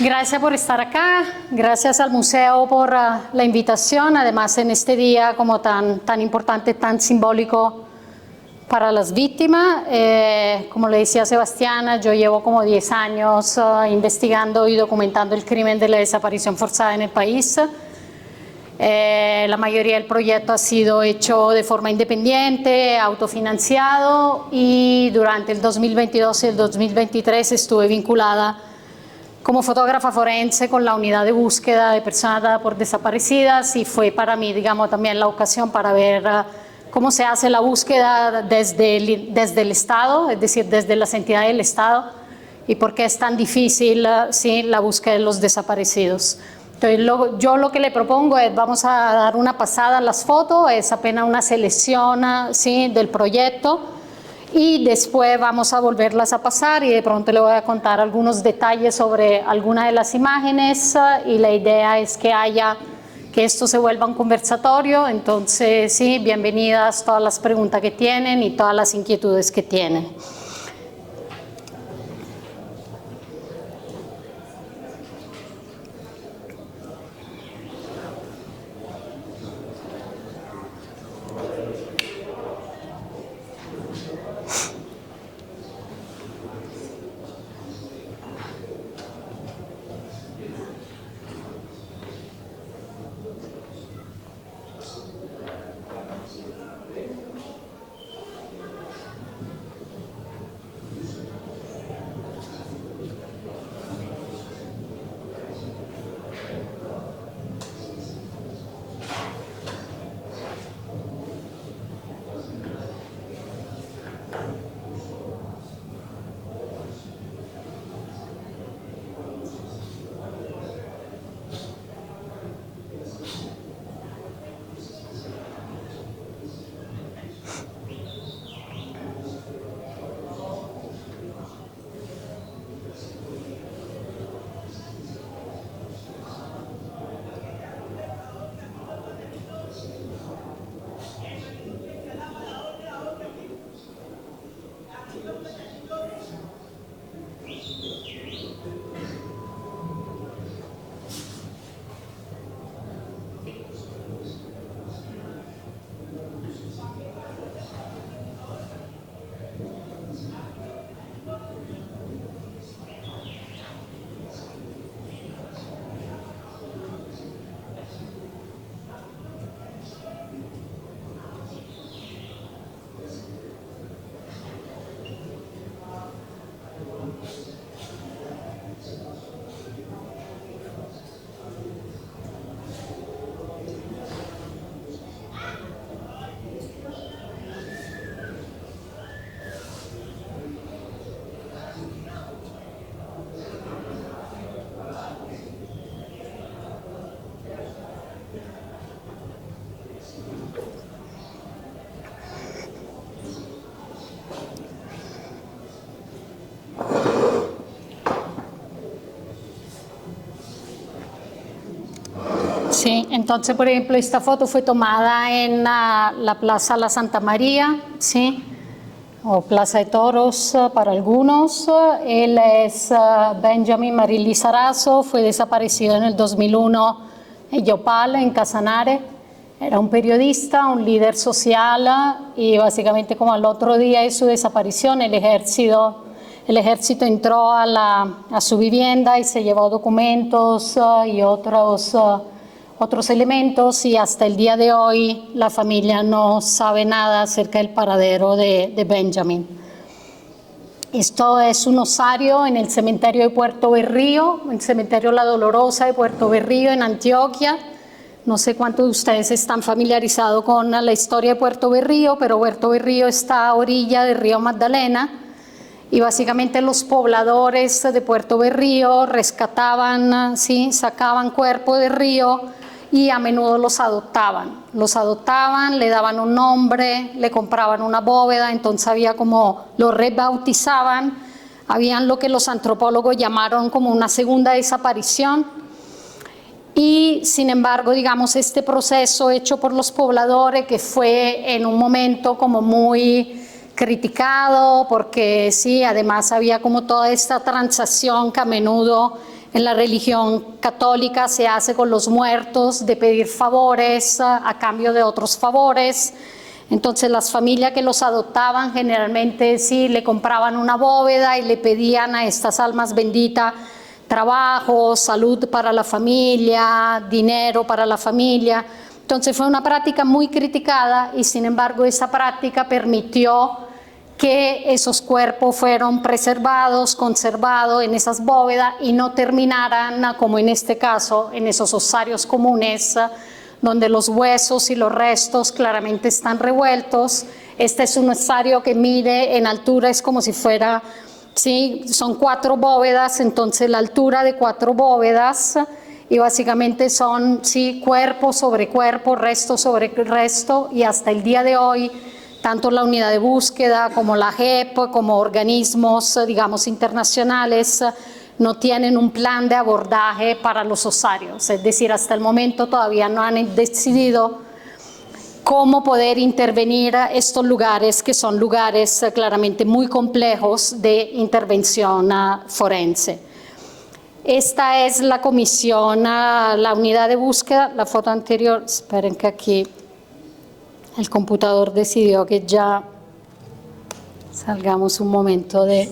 Gracias por estar acá, gracias al museo por la invitación, además en este día como tan importante, tan simbólico para las víctimas. Como le decía Sebastián, yo llevo como 10 años investigando y documentando el crimen de la desaparición forzada en el país. La mayoría del proyecto ha sido hecho de forma independiente, autofinanciado, y durante el 2022 y el 2023 estuve vinculada como fotógrafa forense con la unidad de búsqueda de personas dadas por desaparecidas, y fue para mí, digamos, también la ocasión para ver cómo se hace la búsqueda desde el Estado, es decir, desde las entidades del Estado, y por qué es tan difícil sí, la búsqueda de los desaparecidos. Entonces, yo lo que le propongo es, vamos a dar una pasada a las fotos, es apenas una selección sí, del proyecto, y después vamos a volverlas a pasar y de pronto le voy a contar algunos detalles sobre algunas de las imágenes, y la idea es que esto se vuelva un conversatorio. Entonces, sí, bienvenidas todas las preguntas que tienen y todas las inquietudes que tienen. Sí, entonces, por ejemplo, esta foto fue tomada en la Plaza La Santa María, ¿sí? O Plaza de Toros para algunos. Él es Benjamin Marín Lizarazo, fue desaparecido en el 2001 en Yopal, en Casanare. Era un periodista, un líder social, y básicamente como al otro día de su desaparición el ejército entró a su vivienda y se llevó documentos y otros elementos, y hasta el día de hoy la familia no sabe nada acerca del paradero de Benjamin. Esto es un osario en el cementerio de Puerto Berrío, el cementerio La Dolorosa de Puerto Berrío en Antioquia. No sé cuántos de ustedes están familiarizados con la historia de Puerto Berrío, pero Puerto Berrío está a orilla del río Magdalena, y básicamente los pobladores de Puerto Berrío rescataban, ¿sí? Sacaban cuerpo del río y a menudo los adoptaban, le daban un nombre, le compraban una bóveda, entonces había como, los rebautizaban, habían lo que los antropólogos llamaron como una segunda desaparición. Y sin embargo, digamos, este proceso hecho por los pobladores, que fue en un momento como muy criticado, porque sí, además había como toda esta transacción que a menudo En la religión católica se hace con los muertos, de pedir favores a cambio de otros favores. Entonces las familias que los adoptaban generalmente sí le compraban una bóveda y le pedían a estas almas benditas trabajo, salud para la familia, dinero para la familia. Entonces fue una práctica muy criticada y sin embargo esa práctica permitió que esos cuerpos fueron preservados, conservados en esas bóvedas y no terminaran, como en este caso, en esos osarios comunes, donde los huesos y los restos claramente están revueltos. Este es un osario que mide en altura, es como si fuera, ¿sí? Son 4 bóvedas, entonces la altura de 4 bóvedas, y básicamente son, sí, cuerpo sobre cuerpo, resto sobre resto, y hasta el día de hoy, tanto la unidad de búsqueda como la JEP, como organismos, digamos, internacionales, no tienen un plan de abordaje para los osarios. Es decir, hasta el momento todavía no han decidido cómo poder intervenir a estos lugares, que son lugares claramente muy complejos de intervención forense. Esta es la comisión, la unidad de búsqueda. La foto anterior, esperen que aquí el computador decidió que ya salgamos un momento de...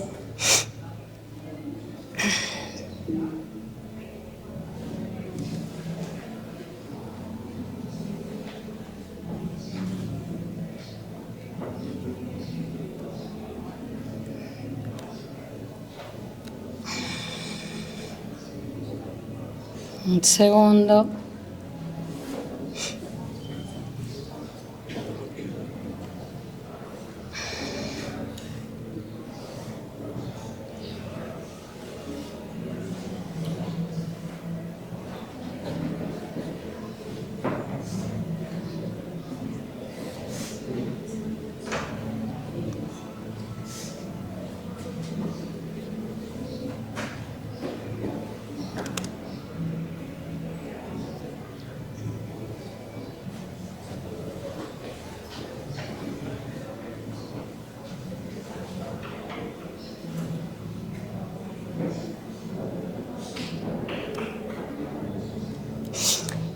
Un segundo.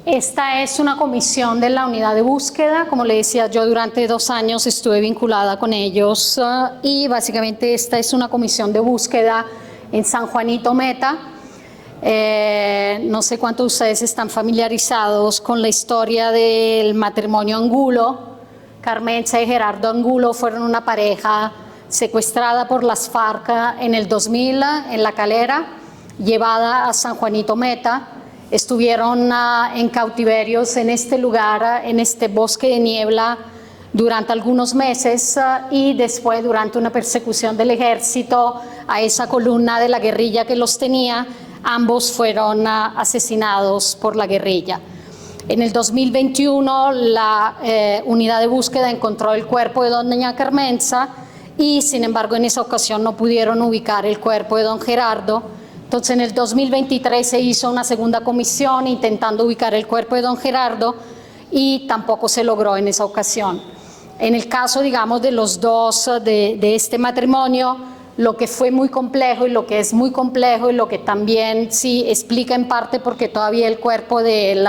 Esta es una comisión de la unidad de búsqueda. Como le decía, yo durante 2 años estuve vinculada con ellos y básicamente esta es una comisión de búsqueda en San Juanito Meta. No sé cuántos de ustedes están familiarizados con la historia del matrimonio Angulo. Carmenza y Gerardo Angulo fueron una pareja secuestrada por las FARC en el 2000 en La Calera, llevada a San Juanito Meta. Estuvieron en cautiverios en este lugar, en este bosque de niebla, durante algunos meses y después durante una persecución del ejército a esa columna de la guerrilla que los tenía, ambos fueron asesinados por la guerrilla. En el 2021 la unidad de búsqueda encontró el cuerpo de doña Carmenza y sin embargo en esa ocasión no pudieron ubicar el cuerpo de don Gerardo. Entonces en el 2023 se hizo una segunda comisión intentando ubicar el cuerpo de don Gerardo y tampoco se logró en esa ocasión. En el caso, digamos, de los dos, de este matrimonio, lo que fue muy complejo y lo que es muy complejo y lo que también sí explica en parte porque todavía el cuerpo de él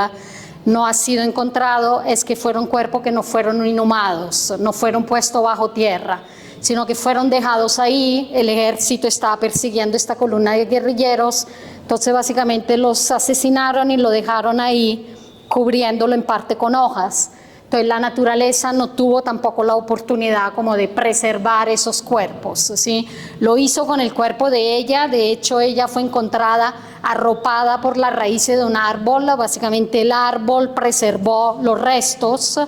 no ha sido encontrado, es que fueron cuerpos que no fueron inhumados, no fueron puestos bajo tierra, sino que fueron dejados ahí. El ejército estaba persiguiendo esta columna de guerrilleros, entonces básicamente los asesinaron y lo dejaron ahí, cubriéndolo en parte con hojas. Entonces la naturaleza no tuvo tampoco la oportunidad como de preservar esos cuerpos, ¿sí? Lo hizo con el cuerpo de ella. De hecho ella fue encontrada arropada por las raíces de un árbol, básicamente el árbol preservó los restos.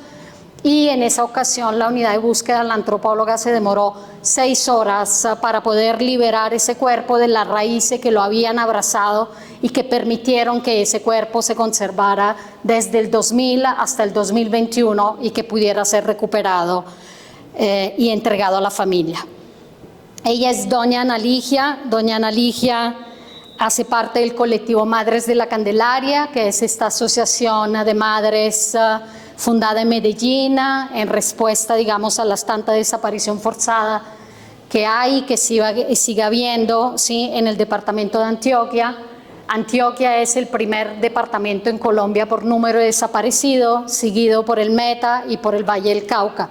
Y en esa ocasión la unidad de búsqueda, la antropóloga, se demoró 6 horas para poder liberar ese cuerpo de las raíces que lo habían abrazado y que permitieron que ese cuerpo se conservara desde el 2000 hasta el 2021 y que pudiera ser recuperado y entregado a la familia. Ella es doña Ana Ligia. Doña Ana Ligia hace parte del colectivo Madres de la Candelaria, que es esta asociación de madres fundada en Medellín en respuesta, digamos, a las tantas desaparición forzada que hay y que sigue habiendo, ¿sí?, en el departamento de Antioquia. Antioquia es el primer departamento en Colombia por número de desaparecidos, seguido por el Meta y por el Valle del Cauca.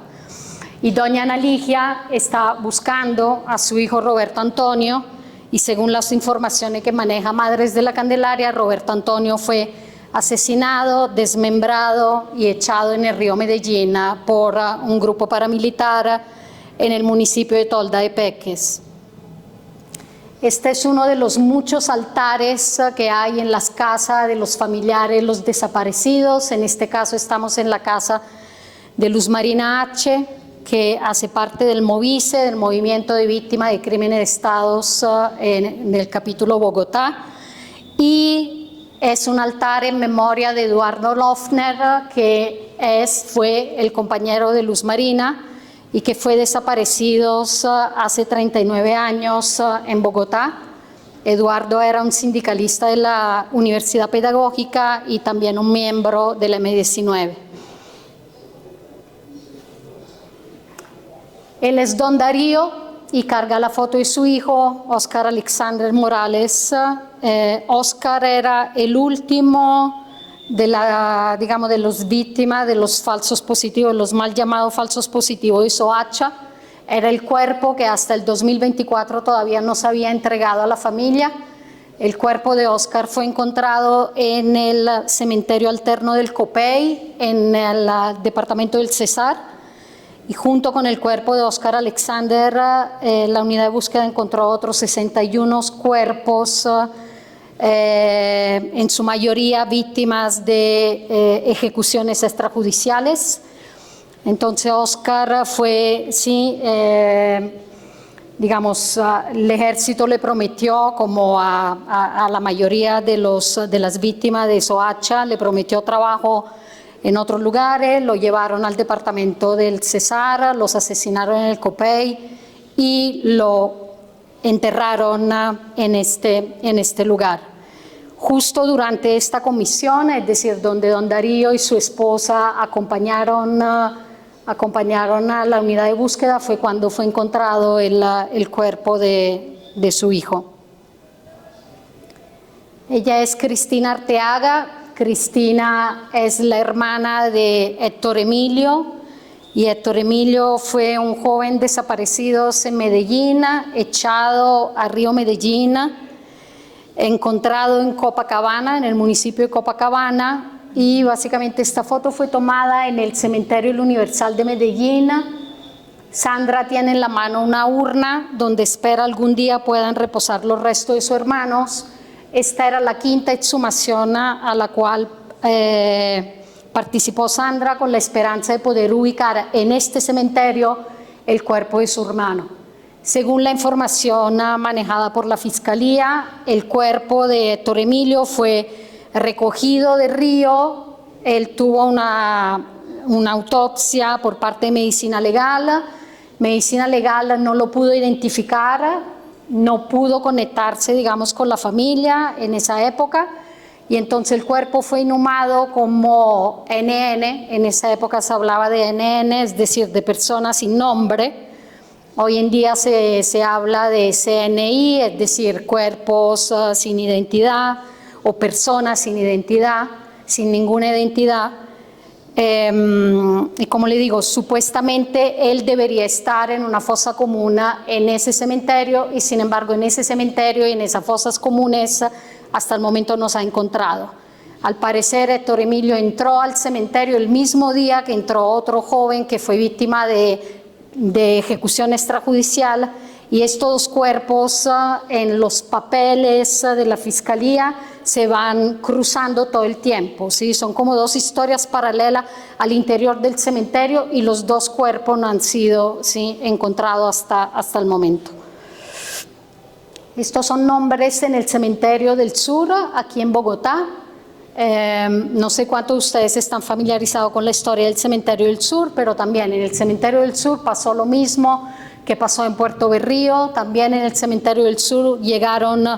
Y doña Ana Ligia está buscando a su hijo Roberto Antonio, y según las informaciones que maneja Madres de la Candelaria, Roberto Antonio fue asesinado, desmembrado y echado en el río Medellín por un grupo paramilitar en el municipio de Tolda de Peques. Este es uno de los muchos altares que hay en las casas de los familiares, los desaparecidos. En este caso estamos en la casa de Luz Marina H., que hace parte del MOVICE, del Movimiento de Víctimas de Crímenes de Estados en el capítulo Bogotá. Y es un altar en memoria de Eduardo Lofner, que fue el compañero de Luz Marina, y que fue desaparecido hace 39 años en Bogotá. Eduardo era un sindicalista de la Universidad Pedagógica y también un miembro del M-19. Él es don Darío y carga la foto de su hijo, Oscar Alexander Morales. Oscar era el último de los víctimas de los falsos positivos, los mal llamados falsos positivos de Soacha. Era el cuerpo que hasta el 2024 todavía no se había entregado a la familia. El cuerpo de Oscar fue encontrado en el cementerio alterno del Copey, en el departamento del Cesar, y junto con el cuerpo de Oscar Alexander, la unidad de búsqueda encontró otros 61 cuerpos, en su mayoría víctimas de ejecuciones extrajudiciales. Entonces Oscar fue, el ejército le prometió, como a la mayoría de las víctimas de Soacha, le prometió trabajo en otros lugares, lo llevaron al departamento del Cesar, los asesinaron en el Copey y lo enterraron en este lugar. Justo durante esta comisión, es decir, donde don Darío y su esposa acompañaron a la unidad de búsqueda, fue cuando fue encontrado el cuerpo de su hijo. Ella es Cristina Arteaga. Cristina es la hermana de Héctor Emilio, y Héctor Emilio fue un joven desaparecido en Medellín, echado a río Medellín, encontrado en Copacabana, en el municipio de Copacabana, y básicamente esta foto fue tomada en el cementerio El Universal de Medellín. Sandra tiene en la mano una urna donde espera algún día puedan reposar los restos de sus hermanos. Esta era la quinta exhumación a la cual participó Sandra, con la esperanza de poder ubicar en este cementerio el cuerpo de su hermano. Según la información manejada por la Fiscalía, el cuerpo de Héctor Emilio fue recogido del río. Él tuvo una autopsia por parte de Medicina Legal. Medicina Legal no lo pudo identificar, no pudo conectarse, digamos, con la familia en esa época, y entonces el cuerpo fue inhumado como NN. En esa época se hablaba de NN, es decir, de personas sin nombre. Hoy en día se habla de CNI, es decir, cuerpos sin identidad o personas sin identidad, sin ninguna identidad. Y como le digo, supuestamente él debería estar en una fosa común en ese cementerio, y sin embargo en ese cementerio y en esas fosas comunes hasta el momento no se ha encontrado. Al parecer Héctor Emilio entró al cementerio el mismo día que entró otro joven que fue víctima de ejecución extrajudicial, y estos dos cuerpos en los papeles de la Fiscalía se van cruzando todo el tiempo, ¿sí? Son como dos historias paralelas al interior del cementerio, y los dos cuerpos no han sido, ¿sí?, encontrados hasta el momento. Estos son nombres en el cementerio del Sur, aquí en Bogotá. No sé cuántos de ustedes están familiarizados con la historia del cementerio del Sur, pero también en el cementerio del Sur pasó lo mismo que pasó en Puerto Berrío. También en el cementerio del Sur llegaron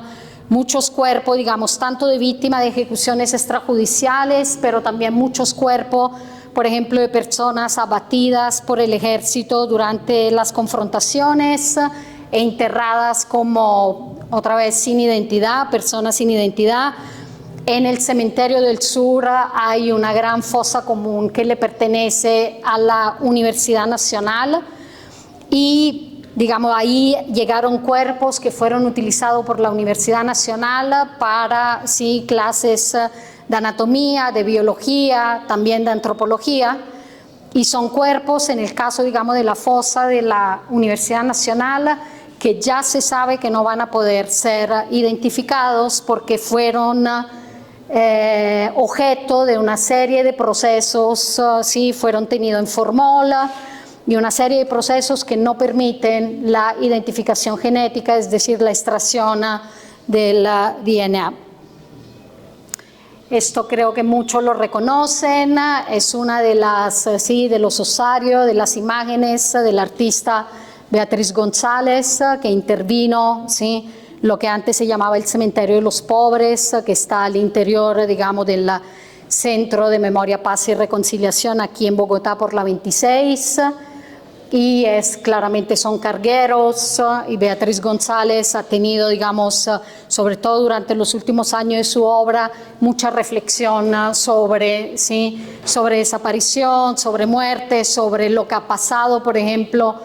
muchos cuerpos, digamos, tanto de víctimas de ejecuciones extrajudiciales, pero también muchos cuerpos, por ejemplo, de personas abatidas por el ejército durante las confrontaciones e enterradas como otra vez sin identidad, personas sin identidad. En el cementerio del sur hay una gran fosa común que le pertenece a la Universidad Nacional y, digamos, ahí llegaron cuerpos que fueron utilizados por la Universidad Nacional para, sí, clases de anatomía, de biología, también de antropología. Y son cuerpos, en el caso, digamos, de la fosa de la Universidad Nacional, que ya se sabe que no van a poder ser identificados porque fueron objeto de una serie de procesos, sí, fueron tenidos en formol y una serie de procesos que no permiten la identificación genética, es decir, la extracción del DNA. Esto creo que muchos lo reconocen, es una de las, sí, de los osarios, de las imágenes del artista Beatriz González, que intervino, sí, lo que antes se llamaba el Cementerio de los Pobres, que está al interior, digamos, del Centro de Memoria, Paz y Reconciliación aquí en Bogotá por la 26, y es claramente son cargueros, y Beatriz González ha tenido, digamos, sobre todo durante los últimos años de su obra, mucha reflexión sobre, ¿sí?, sobre desaparición, sobre muerte, sobre lo que ha pasado, por ejemplo.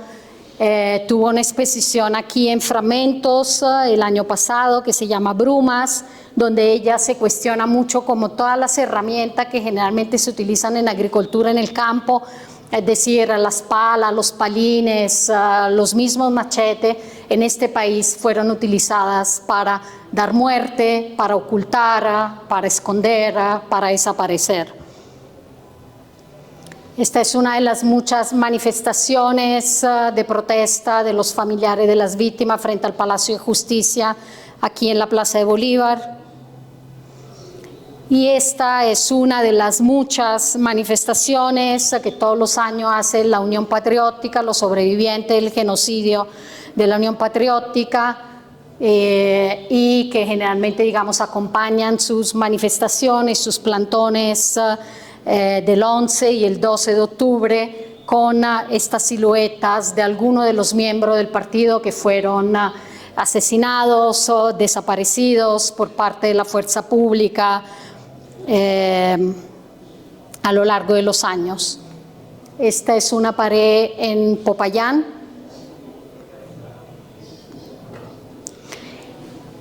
Tuvo una exposición aquí en Fragmentos el año pasado que se llama Brumas, donde ella se cuestiona mucho como todas las herramientas que generalmente se utilizan en agricultura en el campo, es decir, las palas, los palines, los mismos machetes, en este país fueron utilizadas para dar muerte, para ocultar, para esconder, para desaparecer. Esta es una de las muchas manifestaciones de protesta de los familiares de las víctimas frente al Palacio de Justicia aquí en la Plaza de Bolívar. Y esta es una de las muchas manifestaciones que todos los años hace la Unión Patriótica, los sobrevivientes del genocidio de la Unión Patriótica, y que generalmente, digamos, acompañan sus manifestaciones, sus plantones del 11 y el 12 de octubre con estas siluetas de algunos de los miembros del partido que fueron asesinados o desaparecidos por parte de la fuerza pública a lo largo de los años. Esta es una pared en Popayán.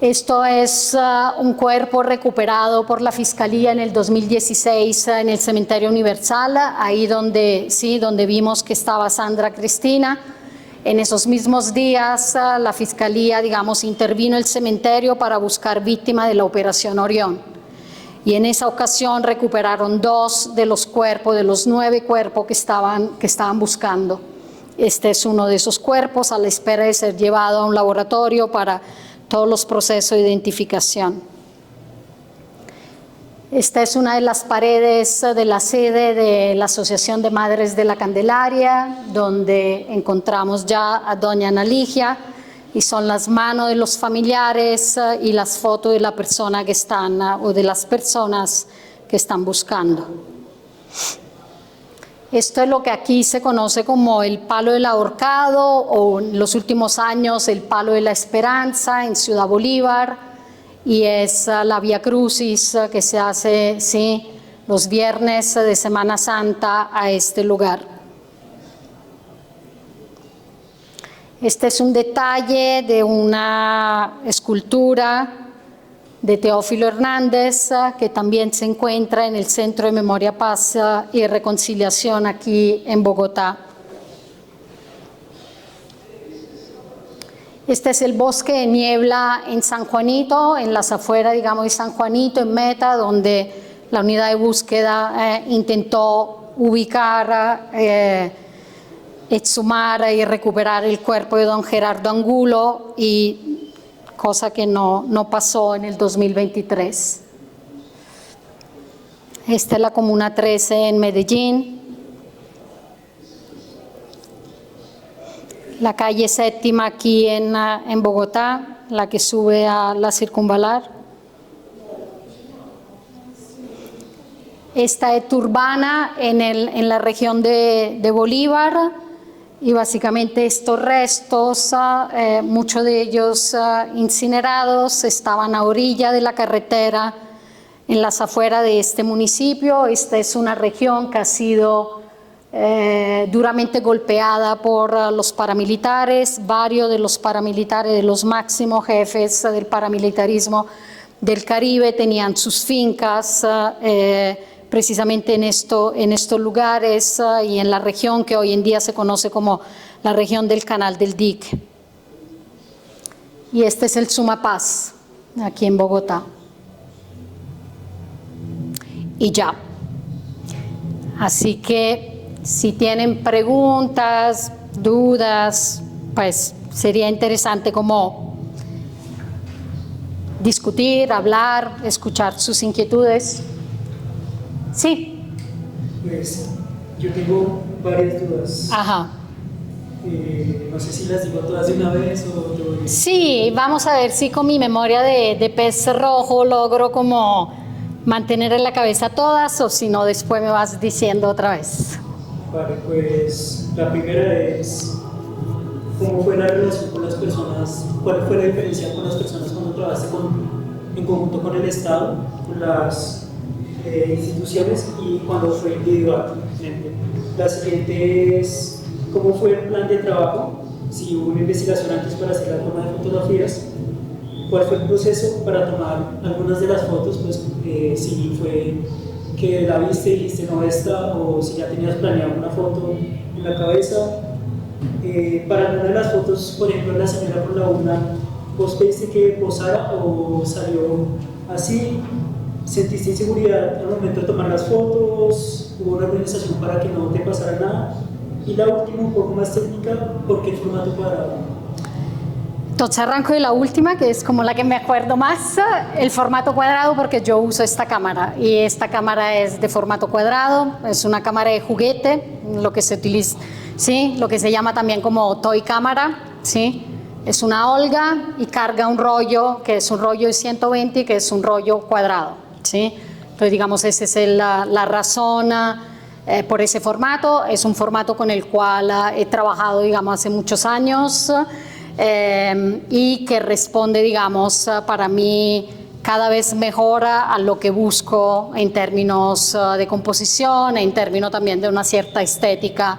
Esto es un cuerpo recuperado por la Fiscalía en el 2016 en el Cementerio Universal, ahí donde, sí, donde vimos que estaba Sandra Cristina. En esos mismos días la Fiscalía, digamos, intervino el cementerio para buscar víctimas de la Operación Orión. Y en esa ocasión recuperaron 2 de los cuerpos, de los 9 cuerpos que estaban buscando. Este es uno de esos cuerpos a la espera de ser llevado a un laboratorio para todos los procesos de identificación. Esta es una de las paredes de la sede de la Asociación de Madres de la Candelaria, donde encontramos ya a doña Ana Ligia, y son las manos de los familiares y las fotos de la persona que están, o de las personas que están buscando. Esto es lo que aquí se conoce como el palo del ahorcado, o en los últimos años el palo de la esperanza en Ciudad Bolívar, y es la Vía Crucis que se hace, sí, los viernes de Semana Santa a este lugar. Este es un detalle de una escultura de Teófilo Hernández, que también se encuentra en el Centro de Memoria, Paz y Reconciliación aquí en Bogotá. Este es el bosque de niebla en San Juanito, en las afueras, digamos, de San Juanito, en Meta, donde la unidad de búsqueda intentó ubicar, exhumar y recuperar el cuerpo de don Gerardo Angulo, y cosa que no pasó en el 2023. Esta es la Comuna 13 en Medellín. La calle Séptima aquí en Bogotá, la que sube a la Circunvalar. Esta es Turbana en la región de Bolívar. y básicamente estos restos, muchos de ellos incinerados, estaban a orilla de la carretera en las afueras de este municipio. Esta es una región que ha sido duramente golpeada por los paramilitares. Varios de los paramilitares, de los máximos jefes del paramilitarismo del Caribe, tenían sus fincas precisamente en estos lugares y en la región que hoy en día se conoce como la región del Canal del Dique. Y este es el Sumapaz, aquí en Bogotá. Y ya. Así que si tienen preguntas, dudas, pues sería interesante como discutir, hablar, escuchar sus inquietudes. Sí. Pues yo tengo varias dudas. Ajá. No sé si las digo todas de una vez o te voy... Sí, vamos a ver si con mi memoria de pez rojo logro como mantener en la cabeza todas, o si no después me vas diciendo otra vez. Vale, pues la primera es ¿cómo fue la relación con las personas? ¿Cuál fue la diferencia con las personas cuando trabajaste en conjunto con el Estado, con las instituciones y cuando fue individualmente? La siguiente es ¿cómo fue el plan de trabajo? Si hubo una investigación antes para hacer la toma de fotografías, ¿cuál fue el proceso para tomar algunas de las fotos? Pues si fue que la viste y dijiste no esta, o si ya tenías planeado una foto en la cabeza. Para una de las fotos, por ejemplo, la señora por la una, ¿vos pediste que posara o salió así? ¿Sentiste inseguridad al momento de tomar las fotos? ¿Hubo una organización para que no te pasara nada? Y la última, un poco más técnica, ¿por qué el formato cuadrado? Entonces arranco de la última, que es como la que me acuerdo más, el formato cuadrado, porque yo uso esta cámara y esta cámara es de formato cuadrado, es una cámara de juguete, lo que se utiliza, ¿sí? Lo que se llama también como toy cámara, ¿sí? Es una Olga y carga un rollo que es un rollo de 120, que es un rollo cuadrado, ¿sí? Entonces digamos esa es la razón por ese formato. Es un formato con el cual he trabajado digamos hace muchos años y que responde digamos para mí cada vez mejor a lo que busco en términos de composición, en términos también de una cierta estética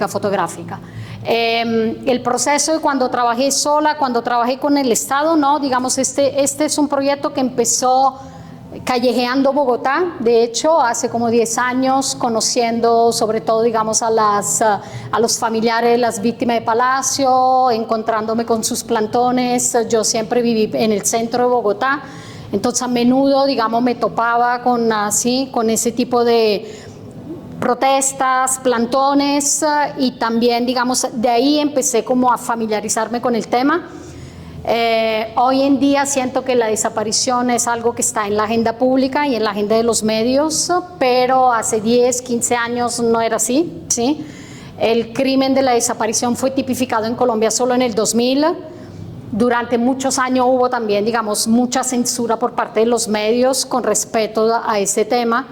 fotográfica. El proceso de cuando trabajé sola, cuando trabajé con el Estado, no, digamos este es un proyecto que empezó callejeando Bogotá, de hecho hace como 10 años, conociendo sobre todo digamos a los familiares de las víctimas de Palacio, encontrándome con sus plantones. Yo siempre viví en el centro de Bogotá, entonces a menudo digamos me topaba con ese tipo de protestas, plantones, y también digamos de ahí empecé como a familiarizarme con el tema. Hoy en día siento que la desaparición es algo que está en la agenda pública y en la agenda de los medios, pero hace 10, 15 años no era así, ¿sí? El crimen de la desaparición fue tipificado en Colombia solo en el 2000. Durante muchos años hubo también, digamos, mucha censura por parte de los medios con respecto a ese tema.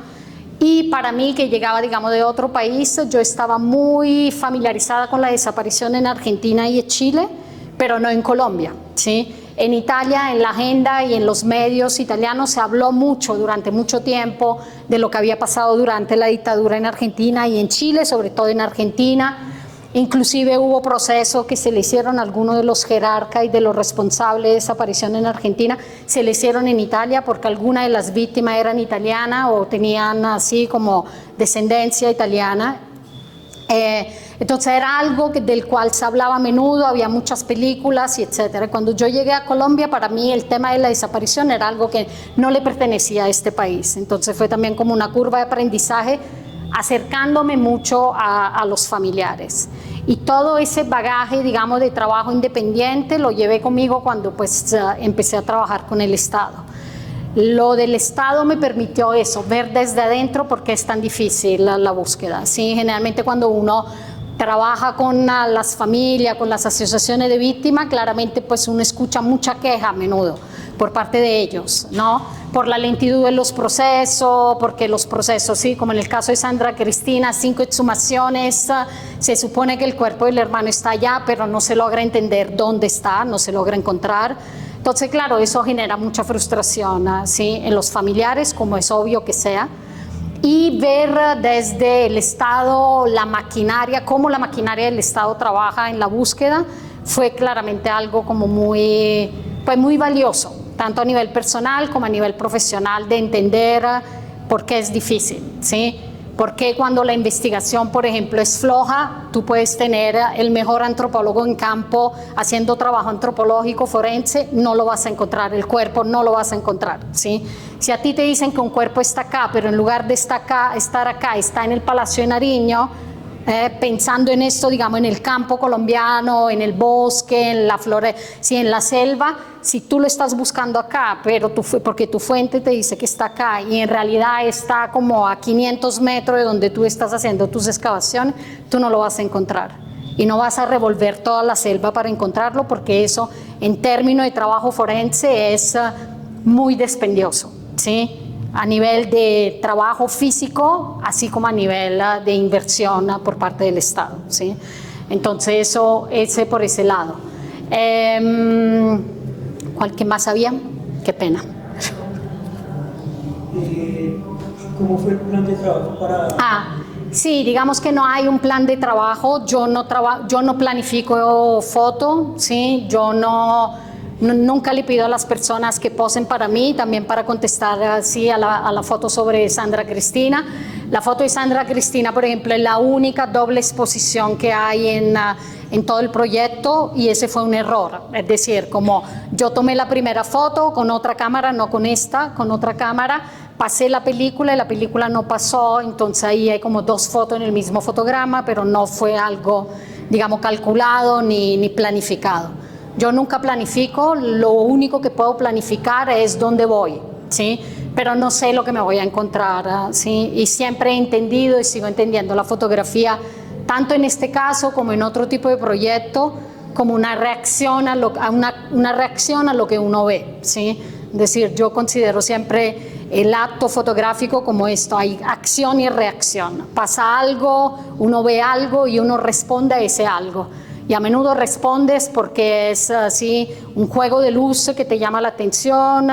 Y para mí, que llegaba, digamos, de otro país, yo estaba muy familiarizada con la desaparición en Argentina y en Chile, pero no en Colombia, ¿sí? En Italia, en la agenda y en los medios italianos se habló mucho durante mucho tiempo de lo que había pasado durante la dictadura en Argentina y en Chile, sobre todo en Argentina. Inclusive hubo procesos que se le hicieron a algunos de los jerarcas y de los responsables de desaparición en Argentina, se le hicieron en Italia porque algunas de las víctimas eran italianas o tenían así como descendencia italiana. Entonces era algo del cual se hablaba a menudo, había muchas películas y etcétera. Cuando yo llegué a Colombia, para mí el tema de la desaparición era algo que no le pertenecía a este país. Entonces fue también como una curva de aprendizaje, acercándome mucho a los familiares. Y todo ese bagaje, digamos, de trabajo independiente lo llevé conmigo cuando pues empecé a trabajar con el Estado. Lo del Estado me permitió eso, ver desde adentro por qué es tan difícil la búsqueda, ¿sí? Generalmente cuando uno trabaja con las familias, con las asociaciones de víctimas, claramente pues uno escucha mucha queja a menudo por parte de ellos, ¿no? por la lentitud de los procesos, porque los procesos, sí, como en el caso de Sandra Cristina, 5 exhumaciones, se supone que el cuerpo del hermano está allá, pero no se logra entender dónde está, no se logra encontrar. Entonces, claro, eso genera mucha frustración, ¿sí? En los familiares, como es obvio que sea. Y ver desde el Estado la maquinaria, cómo la maquinaria del Estado trabaja en la búsqueda, fue claramente algo como muy valioso, tanto a nivel personal como a nivel profesional, de entender por qué es difícil, ¿sí? Porque cuando la investigación, por ejemplo, es floja, tú puedes tener el mejor antropólogo en campo haciendo trabajo antropológico forense, no lo vas a encontrar, el cuerpo no lo vas a encontrar, ¿sí? Si a ti te dicen que un cuerpo está acá, pero en lugar de estar acá, está en el Palacio de Nariño, pensando en esto, digamos, en el campo colombiano, en el bosque, en la flora, sí, en la selva, si tú lo estás buscando acá, pero porque tu fuente te dice que está acá y en realidad está como a 500 metros de donde tú estás haciendo tus excavaciones, tú no lo vas a encontrar. Y no vas a revolver toda la selva para encontrarlo, porque eso, en términos de trabajo forense, es muy dispendioso, ¿sí? A nivel de trabajo físico, así como a nivel de inversión por parte del Estado, ¿sí? Entonces, ese por ese lado. ¿Qué más había? Qué pena. ¿Cómo fue el plan de trabajo para...? Sí, digamos que no hay un plan de trabajo. Yo no planifico foto, ¿sí? Nunca le pido a las personas que posen para mí, también para contestar así a la foto sobre Sandra Cristina. La foto de Sandra Cristina, por ejemplo, es la única doble exposición que hay en todo el proyecto, y ese fue un error. Es decir, como yo tomé la primera foto con otra cámara, no con esta, con otra cámara, pasé la película y la película no pasó, entonces ahí hay como 2 fotos en el mismo fotograma, pero no fue algo, digamos, calculado ni planificado. Yo nunca planifico, lo único que puedo planificar es dónde voy, ¿sí? Pero no sé lo que me voy a encontrar, ¿sí? Y siempre he entendido y sigo entendiendo la fotografía, tanto en este caso como en otro tipo de proyecto, como una reacción a lo que uno ve, ¿sí? Es decir, yo considero siempre el acto fotográfico como esto, hay acción y reacción. Pasa algo, uno ve algo y uno responde a ese algo. Y a menudo respondes porque es así un juego de luz que te llama la atención,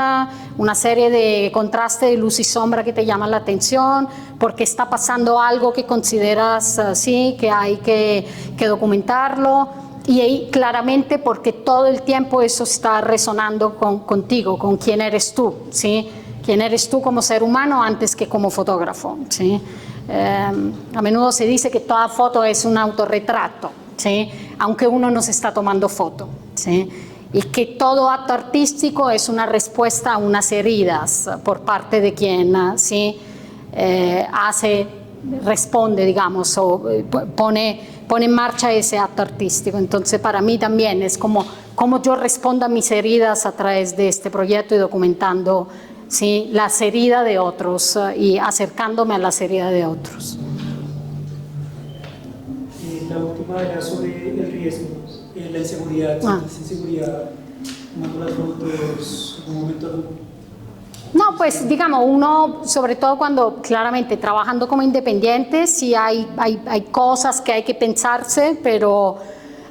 una serie de contraste de luz y sombra que te llama la atención, porque está pasando algo que consideras así que hay que documentarlo, y ahí claramente porque todo el tiempo eso está resonando contigo, con quién eres tú, ¿sí? Quién eres tú como ser humano antes que como fotógrafo, ¿sí? A menudo se dice que toda foto es un autorretrato, ¿sí? Aunque uno no se está tomando foto, ¿sí? Y que todo acto artístico es una respuesta a unas heridas por parte de quien, ¿sí? Responde, digamos, o pone en marcha ese acto artístico. Entonces, para mí también es como yo respondo a mis heridas a través de este proyecto y documentando, ¿sí? Las heridas de otros y acercándome a las heridas de otros. La última era sobre el riesgo, la inseguridad, inseguridad, tomando las fotos, en un momento. No, pues digamos, uno, sobre todo cuando claramente trabajando como independiente, sí hay cosas que hay que pensarse, pero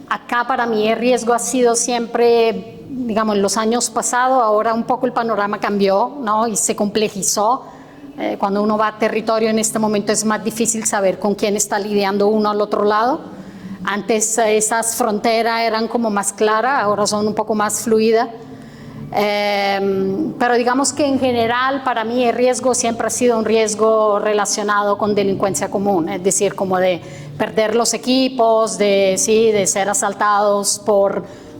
acá para mí el riesgo ha sido siempre, digamos, en los años pasados, ahora un poco el panorama cambió, ¿no? Y se complejizó. Cuando uno va a territorio en este momento es más difícil saber con quién está lidiando uno al otro lado. Antes esas fronteras eran como más claras, ahora son un poco más fluidas. Pero digamos que en general para mí el riesgo siempre ha sido un riesgo relacionado con delincuencia común, es decir, como de perder los equipos, de ser asaltados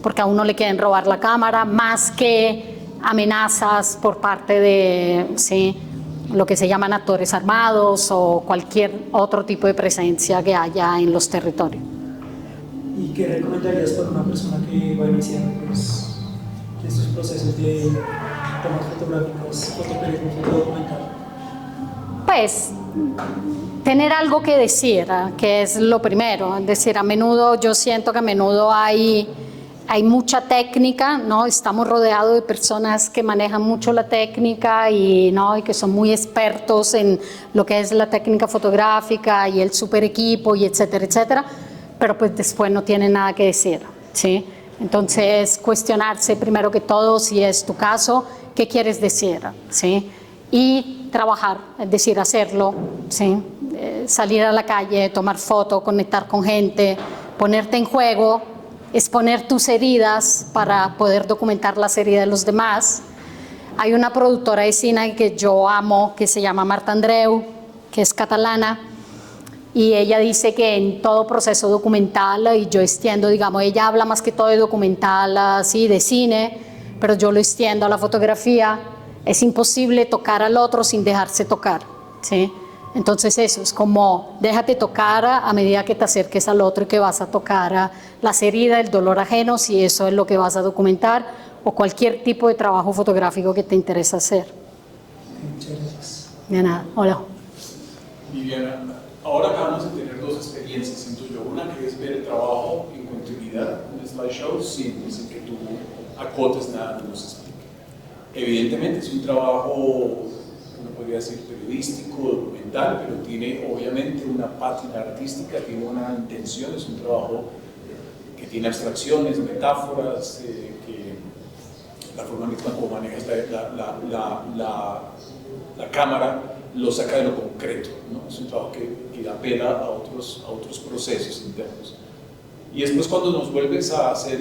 porque a uno le quieren robar la cámara, más que amenazas por parte de lo que se llaman actores armados o cualquier otro tipo de presencia que haya en los territorios. ¿Y qué recomendarías para una persona que va iniciando estos procesos de tomas fotográficas, fotoperiodismo, fotodocumental? Pues tener algo que decir, que es lo primero. Es decir, yo siento que a menudo hay hay mucha técnica, ¿no? Estamos rodeados de personas que manejan mucho la técnica y, ¿no? y que son muy expertos en lo que es la técnica fotográfica y el super equipo y etcétera, etcétera, pero pues después no tienen nada que decir, ¿sí? Entonces, cuestionarse primero que todo, si es tu caso, qué quieres decir, ¿sí? Y trabajar, es decir, hacerlo, ¿sí? Salir a la calle, tomar fotos, conectar con gente, ponerte en juego, exponer tus heridas para poder documentar las heridas de los demás. Hay una productora de cine que yo amo, que se llama Marta Andreu, que es catalana, y ella dice que en todo proceso documental, y yo extiendo, digamos, ella habla más que todo de documental, así, de cine, pero yo lo extiendo a la fotografía, es imposible tocar al otro sin dejarse tocar, ¿sí? Entonces eso es como déjate tocar a medida que te acerques al otro y que vas a tocar las heridas, el dolor ajeno, si eso es lo que vas a documentar o cualquier tipo de trabajo fotográfico que te interesa hacer. Muchas gracias. De nada, hola. Viviana, ahora acabamos de tener dos experiencias, siento yo. Una que es ver el trabajo en continuidad, un slideshow, sin que tú acotes nada, no nos explique. Evidentemente es un trabajo, uno podría decir periodístico, documental, pero tiene obviamente una pátina artística, tiene una intención, es un trabajo que tiene abstracciones, metáforas, que la forma misma como manejas la cámara lo saca de lo concreto, ¿no? Es un trabajo que apela a otros procesos internos. Y después cuando nos vuelves a hacer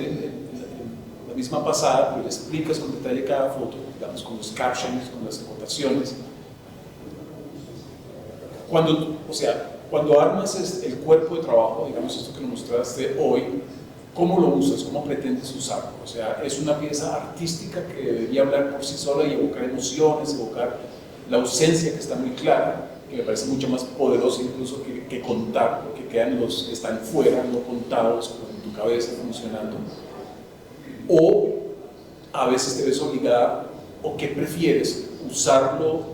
la misma pasada, pues le explicas con detalle cada foto, digamos, con los captions, con las anotaciones. Cuando armas el cuerpo de trabajo, digamos esto que nos mostraste hoy, ¿cómo lo usas? ¿Cómo pretendes usarlo? O sea, es una pieza artística que debería hablar por sí sola y evocar emociones, evocar la ausencia que está muy clara, que me parece mucho más poderosa incluso que contar, porque quedan los que están fuera, no contados, como en tu cabeza funcionando. O a veces te ves obligada, o qué prefieres, usarlo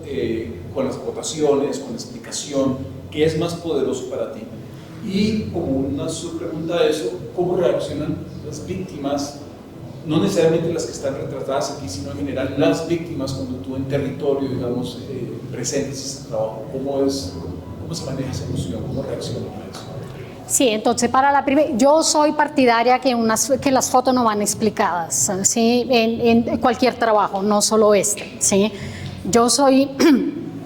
con las votaciones, con la explicación, ¿qué es más poderoso para ti? Y como una subpregunta a eso, ¿cómo reaccionan las víctimas? No necesariamente las que están retratadas aquí, sino en general las víctimas cuando tú en territorio, digamos, presentes ese trabajo. ¿Cómo se maneja esa emoción? ¿Cómo reaccionan a eso? Sí, entonces para la primera, yo soy partidaria que las fotos no van explicadas, ¿sí? En cualquier trabajo, no solo este, ¿sí? Yo soy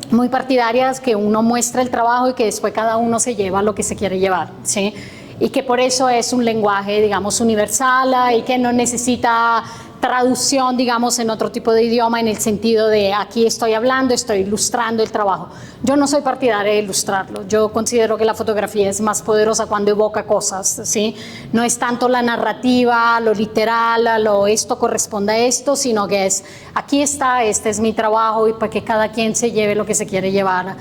muy partidaria que uno muestre el trabajo y que después cada uno se lleva lo que se quiere llevar, ¿sí? Y que por eso es un lenguaje, digamos, universal y que no necesita traducción, digamos, en otro tipo de idioma, en el sentido de aquí estoy hablando, estoy ilustrando el trabajo. Yo no soy partidaria de ilustrarlo. Yo considero que la fotografía es más poderosa cuando evoca cosas, ¿sí? No es tanto la narrativa, lo literal, esto corresponde a esto, sino que es aquí está, este es mi trabajo y para que cada quien se lleve lo que se quiere llevar.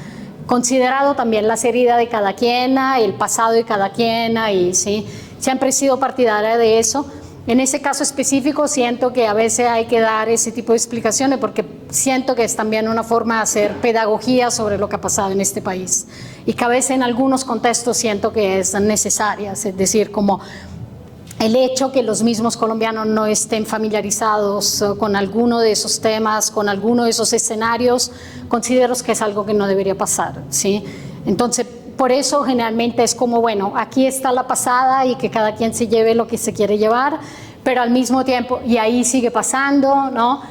Considerado también las heridas de cada quien, el pasado de cada quien, y sí, siempre he sido partidaria de eso. En ese caso específico siento que a veces hay que dar ese tipo de explicaciones porque siento que es también una forma de hacer pedagogía sobre lo que ha pasado en este país y que a veces en algunos contextos siento que es necesaria, es decir, como el hecho que los mismos colombianos no estén familiarizados con alguno de esos temas, con alguno de esos escenarios, considero que es algo que no debería pasar, ¿sí? Entonces, por eso generalmente es como, bueno, aquí está la pasada y que cada quien se lleve lo que se quiere llevar, pero al mismo tiempo, y ahí sigue pasando, ¿no?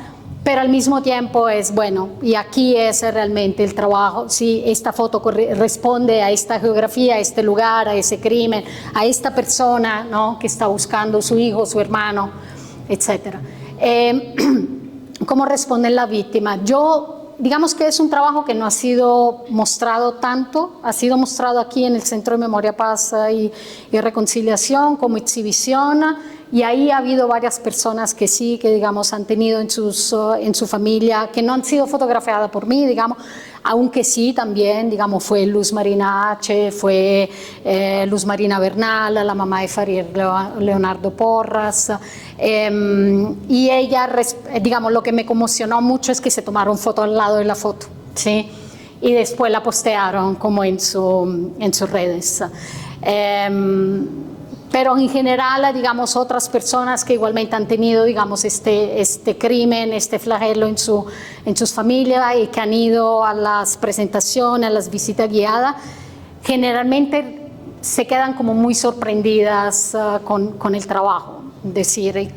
Pero al mismo tiempo es, bueno, y aquí es realmente el trabajo, si esta foto responde a esta geografía, a este lugar, a ese crimen, a esta persona, ¿no? Que está buscando su hijo, su hermano, etc. ¿Cómo responde la víctima? Digamos que es un trabajo que no ha sido mostrado tanto, ha sido mostrado aquí en el Centro de Memoria, Paz y Reconciliación como exhibición, y ahí ha habido varias personas que sí, que digamos han tenido en su familia, que no han sido fotografiadas por mí, digamos, aunque sí también, digamos, fue Luz Marina H., fue Luz Marina Bernal, la mamá de Farier Leonardo Porras, y ella, digamos, lo que me conmocionó mucho es que se tomaron foto al lado de la foto, ¿sí? Y después la postearon como en sus redes. pero en general, digamos, otras personas que igualmente han tenido, digamos, este crimen, este flagelo en sus familias y que han ido a las presentaciones, a las visitas guiadas, generalmente se quedan como muy sorprendidas con el trabajo, es decir, y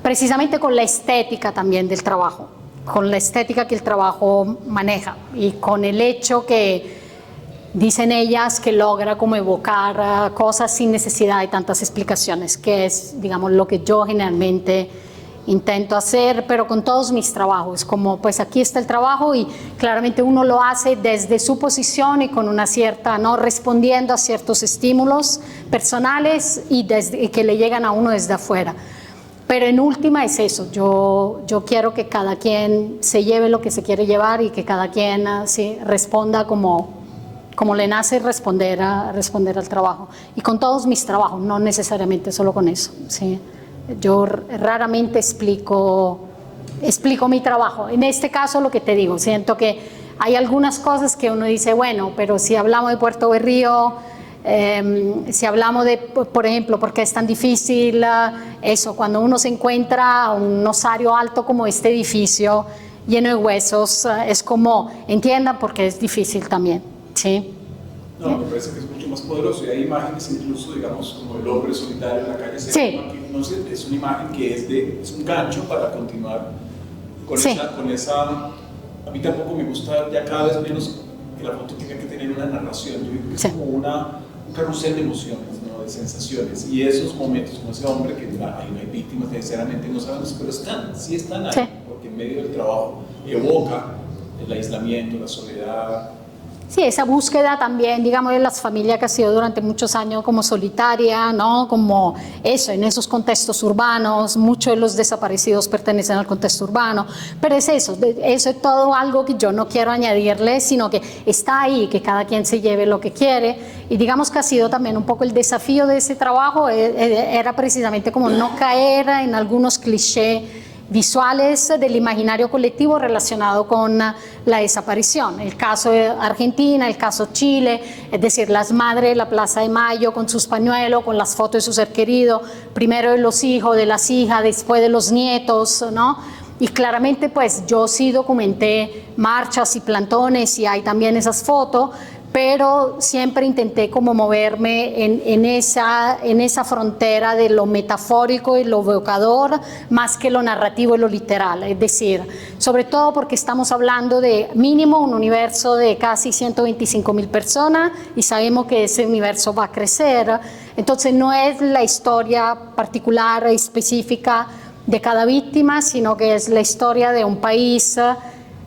precisamente con la estética también del trabajo, con la estética que el trabajo maneja y con el hecho que dicen ellas que logra como evocar cosas sin necesidad de tantas explicaciones, que es, digamos, lo que yo generalmente intento hacer, pero con todos mis trabajos, como pues aquí está el trabajo y claramente uno lo hace desde su posición y con una cierta, ¿no?, respondiendo a ciertos estímulos personales y que le llegan a uno desde afuera. Pero en última es eso, yo quiero que cada quien se lleve lo que se quiere llevar y que cada quien sí, responda como le nace responder al trabajo. Y con todos mis trabajos, no necesariamente solo con eso. ¿Sí? Yo raramente explico mi trabajo. En este caso, lo que te digo, siento que hay algunas cosas que uno dice, bueno, pero si hablamos de Puerto Berrío, si hablamos de, por ejemplo, por qué es tan difícil eso, cuando uno se encuentra un osario alto como este edificio, lleno de huesos, es como, entiendan por qué es difícil también. ¿Sí? No, me parece que es mucho más poderoso y hay imágenes incluso, digamos, como el hombre solitario en la calle. Sí. No sé, es una imagen que es un gancho para continuar con, sí. con esa... A mí tampoco me gusta ya cada vez menos que la foto tenga que tener una narración. Yo digo que es como un carrusel de emociones, ¿no?, de sensaciones. Y esos momentos, como ese hombre que no hay víctimas, necesariamente no sabemos, pero sí están ahí, porque en medio del trabajo evoca el aislamiento, la soledad. Sí, esa búsqueda también, digamos, de las familias que ha sido durante muchos años como solitaria, ¿no? Como eso, en esos contextos urbanos, muchos de los desaparecidos pertenecen al contexto urbano, pero es eso es todo algo que yo no quiero añadirle, sino que está ahí, que cada quien se lleve lo que quiere, y digamos que ha sido también un poco el desafío de ese trabajo, era precisamente como no caer en algunos clichés visuales del imaginario colectivo relacionado con la desaparición. El caso de Argentina, el caso Chile, es decir, las madres de la Plaza de Mayo con sus pañuelos, con las fotos de su ser querido, primero de los hijos, de las hijas, después de los nietos, ¿no? Y claramente pues yo sí documenté marchas y plantones y hay también esas fotos, pero siempre intenté como moverme en esa frontera de lo metafórico y lo evocador más que lo narrativo y lo literal, es decir, sobre todo porque estamos hablando de mínimo un universo de casi 125.000 personas y sabemos que ese universo va a crecer, entonces no es la historia particular y específica de cada víctima, sino que es la historia de un país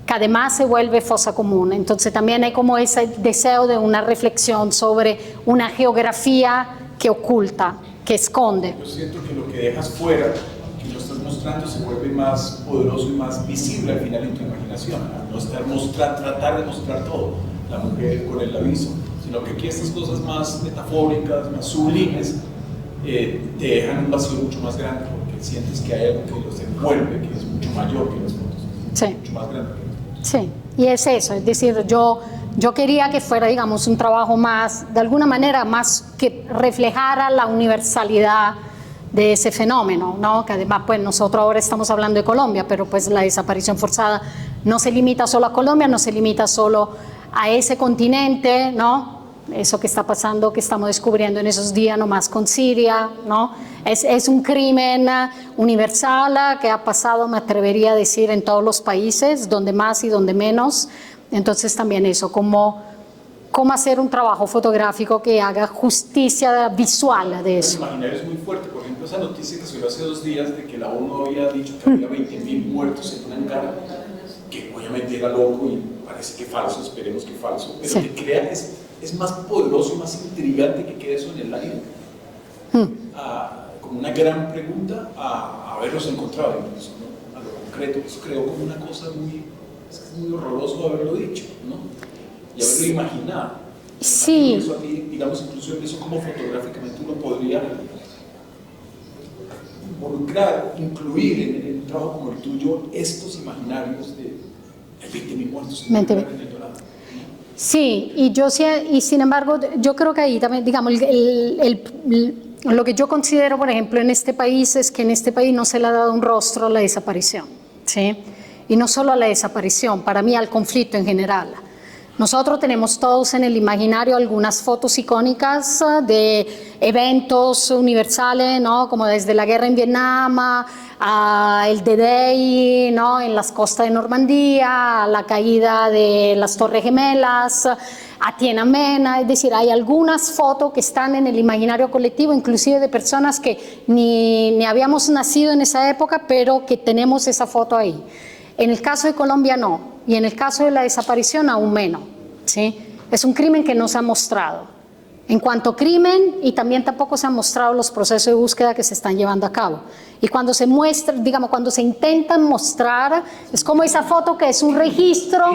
que además se vuelve fosa común. Entonces también hay como ese deseo de una reflexión sobre una geografía que oculta, que esconde. Yo siento que lo que dejas fuera, que lo estás mostrando, se vuelve más poderoso y más visible al final en tu imaginación, al no estar tratar de mostrar todo, la mujer con el aviso, sino que aquí estas cosas más metafóricas, más sublimes, te dejan un vacío mucho más grande, porque sientes que hay algo que los envuelve, que es mucho mayor que las fotos, sí. Mucho más grande. Sí, y es eso, es decir, yo quería que fuera, digamos, un trabajo más, de alguna manera, más que reflejara la universalidad de ese fenómeno, ¿no? Que además, pues nosotros ahora estamos hablando de Colombia, pero pues la desaparición forzada no se limita solo a Colombia, no se limita solo a ese continente, ¿no? Eso que está pasando, que estamos descubriendo en esos días nomás con Siria, ¿no? Es un crimen universal que ha pasado, me atrevería a decir, en todos los países, donde más y donde menos. Entonces también eso, cómo hacer un trabajo fotográfico que haga justicia visual de eso. El imaginario es muy fuerte. Por ejemplo, esa noticia que salió hace 2 días de que la ONU había dicho que había 20.000 muertos en una Ankara, que obviamente era loco y parece que falso, esperemos que falso, pero sí. que crea es más poderoso y más intrigante que quede eso en el aire. Como una gran pregunta a haberlos encontrado, incluso, ¿no? A lo concreto. Eso creo como una cosa es muy horroroso haberlo dicho, ¿no? Y haberlo imaginado. Sí. Eso a ti, digamos, incluso eso como fotográficamente uno podría involucrar, incluir en un trabajo como el tuyo estos imaginarios de 20.000 muertos en el Dorado. Sí, y sin embargo, yo creo que ahí también, digamos, lo que yo considero, por ejemplo, en este país es que en este país no se le ha dado un rostro a la desaparición, ¿sí? Y no solo a la desaparición, para mí al conflicto en general. Nosotros tenemos todos en el imaginario algunas fotos icónicas de eventos universales, ¿no? Como desde la guerra en Vietnam a el D-Day, ¿no? En las costas de Normandía, a la caída de las Torres Gemelas, a Tiananmen. Es decir, hay algunas fotos que están en el imaginario colectivo, inclusive de personas que ni habíamos nacido en esa época, pero que tenemos esa foto ahí. En el caso de Colombia no, y en el caso de la desaparición aún menos, ¿sí? Es un crimen que no se ha mostrado en cuanto a crimen, y también tampoco se han mostrado los procesos de búsqueda que se están llevando a cabo. Y cuando se muestra, digamos, cuando se intentan mostrar, es como esa foto que es un registro,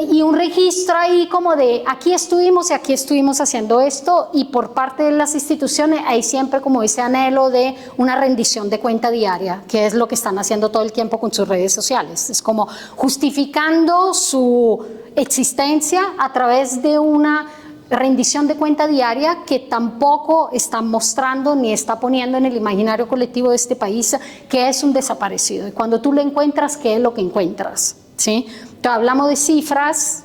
y un registro ahí como de aquí estuvimos y aquí estuvimos haciendo esto, y por parte de las instituciones hay siempre como ese anhelo de una rendición de cuenta diaria, que es lo que están haciendo todo el tiempo con sus redes sociales. Es como justificando su existencia a través de una rendición de cuenta diaria que tampoco está mostrando ni está poniendo en el imaginario colectivo de este país que es un desaparecido. Y cuando tú lo encuentras, ¿qué es lo que encuentras? ¿Sí? Entonces, hablamos de cifras,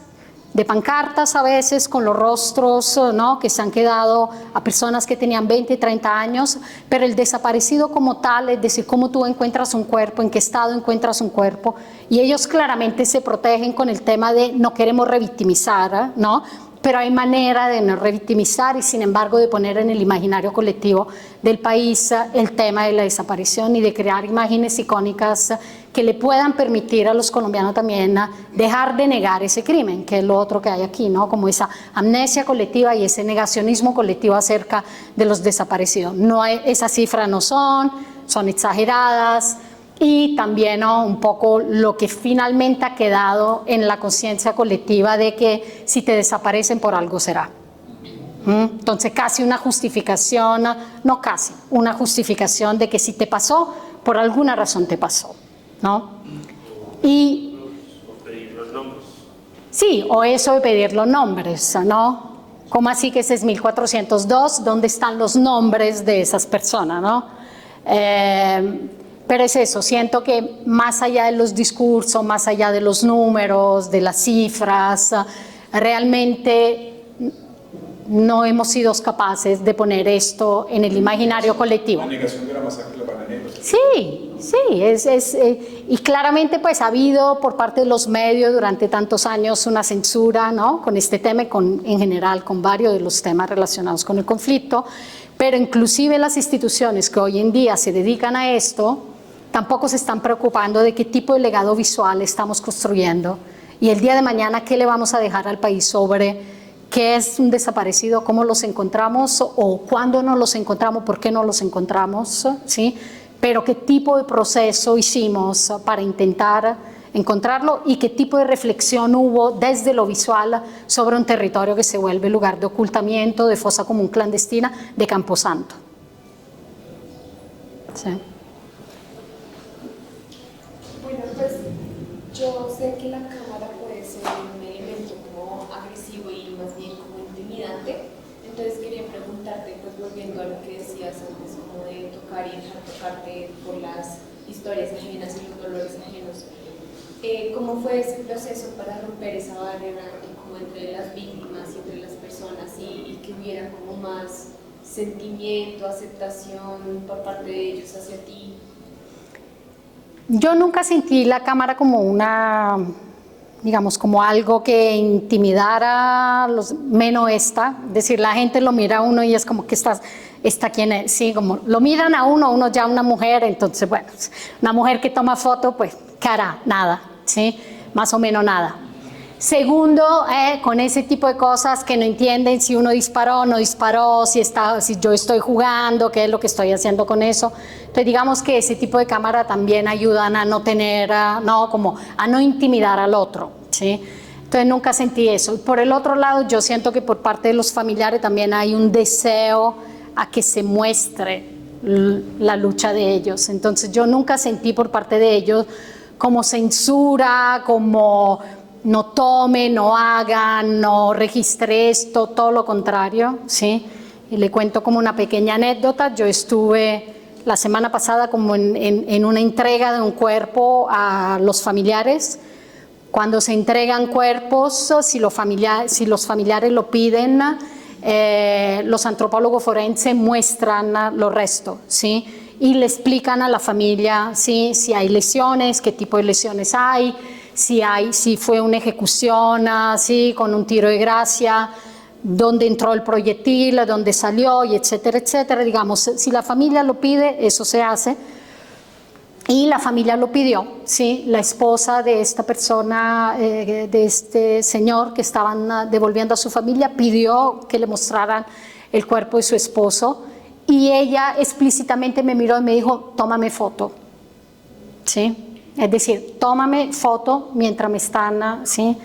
de pancartas a veces con los rostros, ¿no? Que se han quedado a personas que tenían 20, 30 años, pero el desaparecido como tal, es decir, cómo tú encuentras un cuerpo, en qué estado encuentras un cuerpo, y ellos claramente se protegen con el tema de no queremos revictimizar, ¿no? Pero hay manera de no revictimizar y sin embargo de poner en el imaginario colectivo del país el tema de la desaparición y de crear imágenes icónicas que le puedan permitir a los colombianos también dejar de negar ese crimen, que es lo otro que hay aquí, ¿no? Como esa amnesia colectiva y ese negacionismo colectivo acerca de los desaparecidos. No hay, esas cifras no son exageradas. Y también, ¿no? Un poco lo que finalmente ha quedado en la conciencia colectiva de que si te desaparecen por algo será. Entonces casi una justificación, no casi, una justificación de que si te pasó, por alguna razón te pasó, ¿no? Y o pedir los nombres. Sí, o eso de pedir los nombres, ¿no? ¿Cómo así que ese es 1402? ¿Dónde están los nombres de esas personas, no? Pero es eso, siento que más allá de los discursos, más allá de los números, de las cifras, realmente no hemos sido capaces de poner esto en el imaginario colectivo. La negación de la masacre de la Bananera. Sí, y claramente pues ha habido por parte de los medios durante tantos años una censura, ¿no? Con este tema y en general con varios de los temas relacionados con el conflicto, pero inclusive las instituciones que hoy en día se dedican a esto tampoco se están preocupando de qué tipo de legado visual estamos construyendo y el día de mañana qué le vamos a dejar al país sobre qué es un desaparecido, cómo los encontramos o cuándo no los encontramos, por qué no los encontramos, ¿sí? Pero qué tipo de proceso hicimos para intentar encontrarlo y qué tipo de reflexión hubo desde lo visual sobre un territorio que se vuelve lugar de ocultamiento, de fosa común clandestina, de Camposanto. ¿Sí? Bueno, pues yo sé que la cámara puede ser un elemento como agresivo y más bien como intimidante, entonces quería preguntarte, pues volviendo a lo que decías antes, como de tocar y dejar tocarte por las historias ajenas y los dolores ajenos, ¿cómo fue ese proceso para romper esa barrera como entre las víctimas y entre las personas y que hubiera como más sentimiento, aceptación por parte de ellos hacia ti? Yo nunca sentí la cámara como una, digamos, como algo que intimidara, menos esta. Es decir, la gente lo mira a uno y es como que esta quién es, sí, como lo miran a uno ya una mujer, entonces, bueno, una mujer que toma foto, pues, ¿qué hará? Nada, ¿sí? Más o menos nada. Segundo, con ese tipo de cosas que no entienden si uno disparó o no disparó, si yo estoy jugando, qué es lo que estoy haciendo con eso. Entonces digamos que ese tipo de cámara también ayudan a no tener, a no intimidar al otro, ¿sí? Entonces nunca sentí eso. Y por el otro lado, yo siento que por parte de los familiares también hay un deseo a que se muestre la lucha de ellos. Entonces yo nunca sentí por parte de ellos como censura, como no tome, no haga, no registre esto, todo lo contrario, ¿sí? Y le cuento como una pequeña anécdota. Yo estuve la semana pasada como en una entrega de un cuerpo a los familiares. Cuando se entregan cuerpos, si los familiares lo piden, los antropólogos forenses muestran los restos, ¿sí? Y le explican a la familia, ¿sí? Si hay lesiones, qué tipo de lesiones hay, si fue una ejecución, ¿sí? Con un tiro de gracia, dónde entró el proyectil, dónde salió, y etcétera, etcétera. Digamos, si la familia lo pide, eso se hace. Y la familia lo pidió, ¿sí? La esposa de esta persona, de este señor que estaban devolviendo a su familia, pidió que le mostraran el cuerpo de su esposo, y ella explícitamente me miró y me dijo, tómame foto, ¿sí? Es decir, tómame foto mientras me están, ¿sí?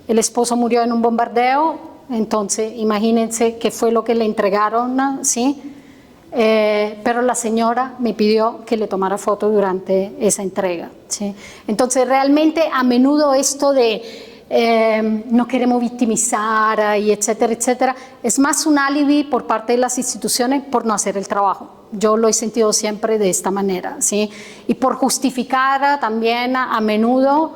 El esposo murió en un bombardeo, entonces imagínense qué fue lo que le entregaron, ¿sí? Pero la señora me pidió que le tomara foto durante esa entrega, ¿sí? Entonces realmente a menudo esto de no queremos victimizar y etcétera, etcétera, es más un alibi por parte de las instituciones por no hacer el trabajo. Yo lo he sentido siempre de esta manera, ¿sí? Y por justificar también a menudo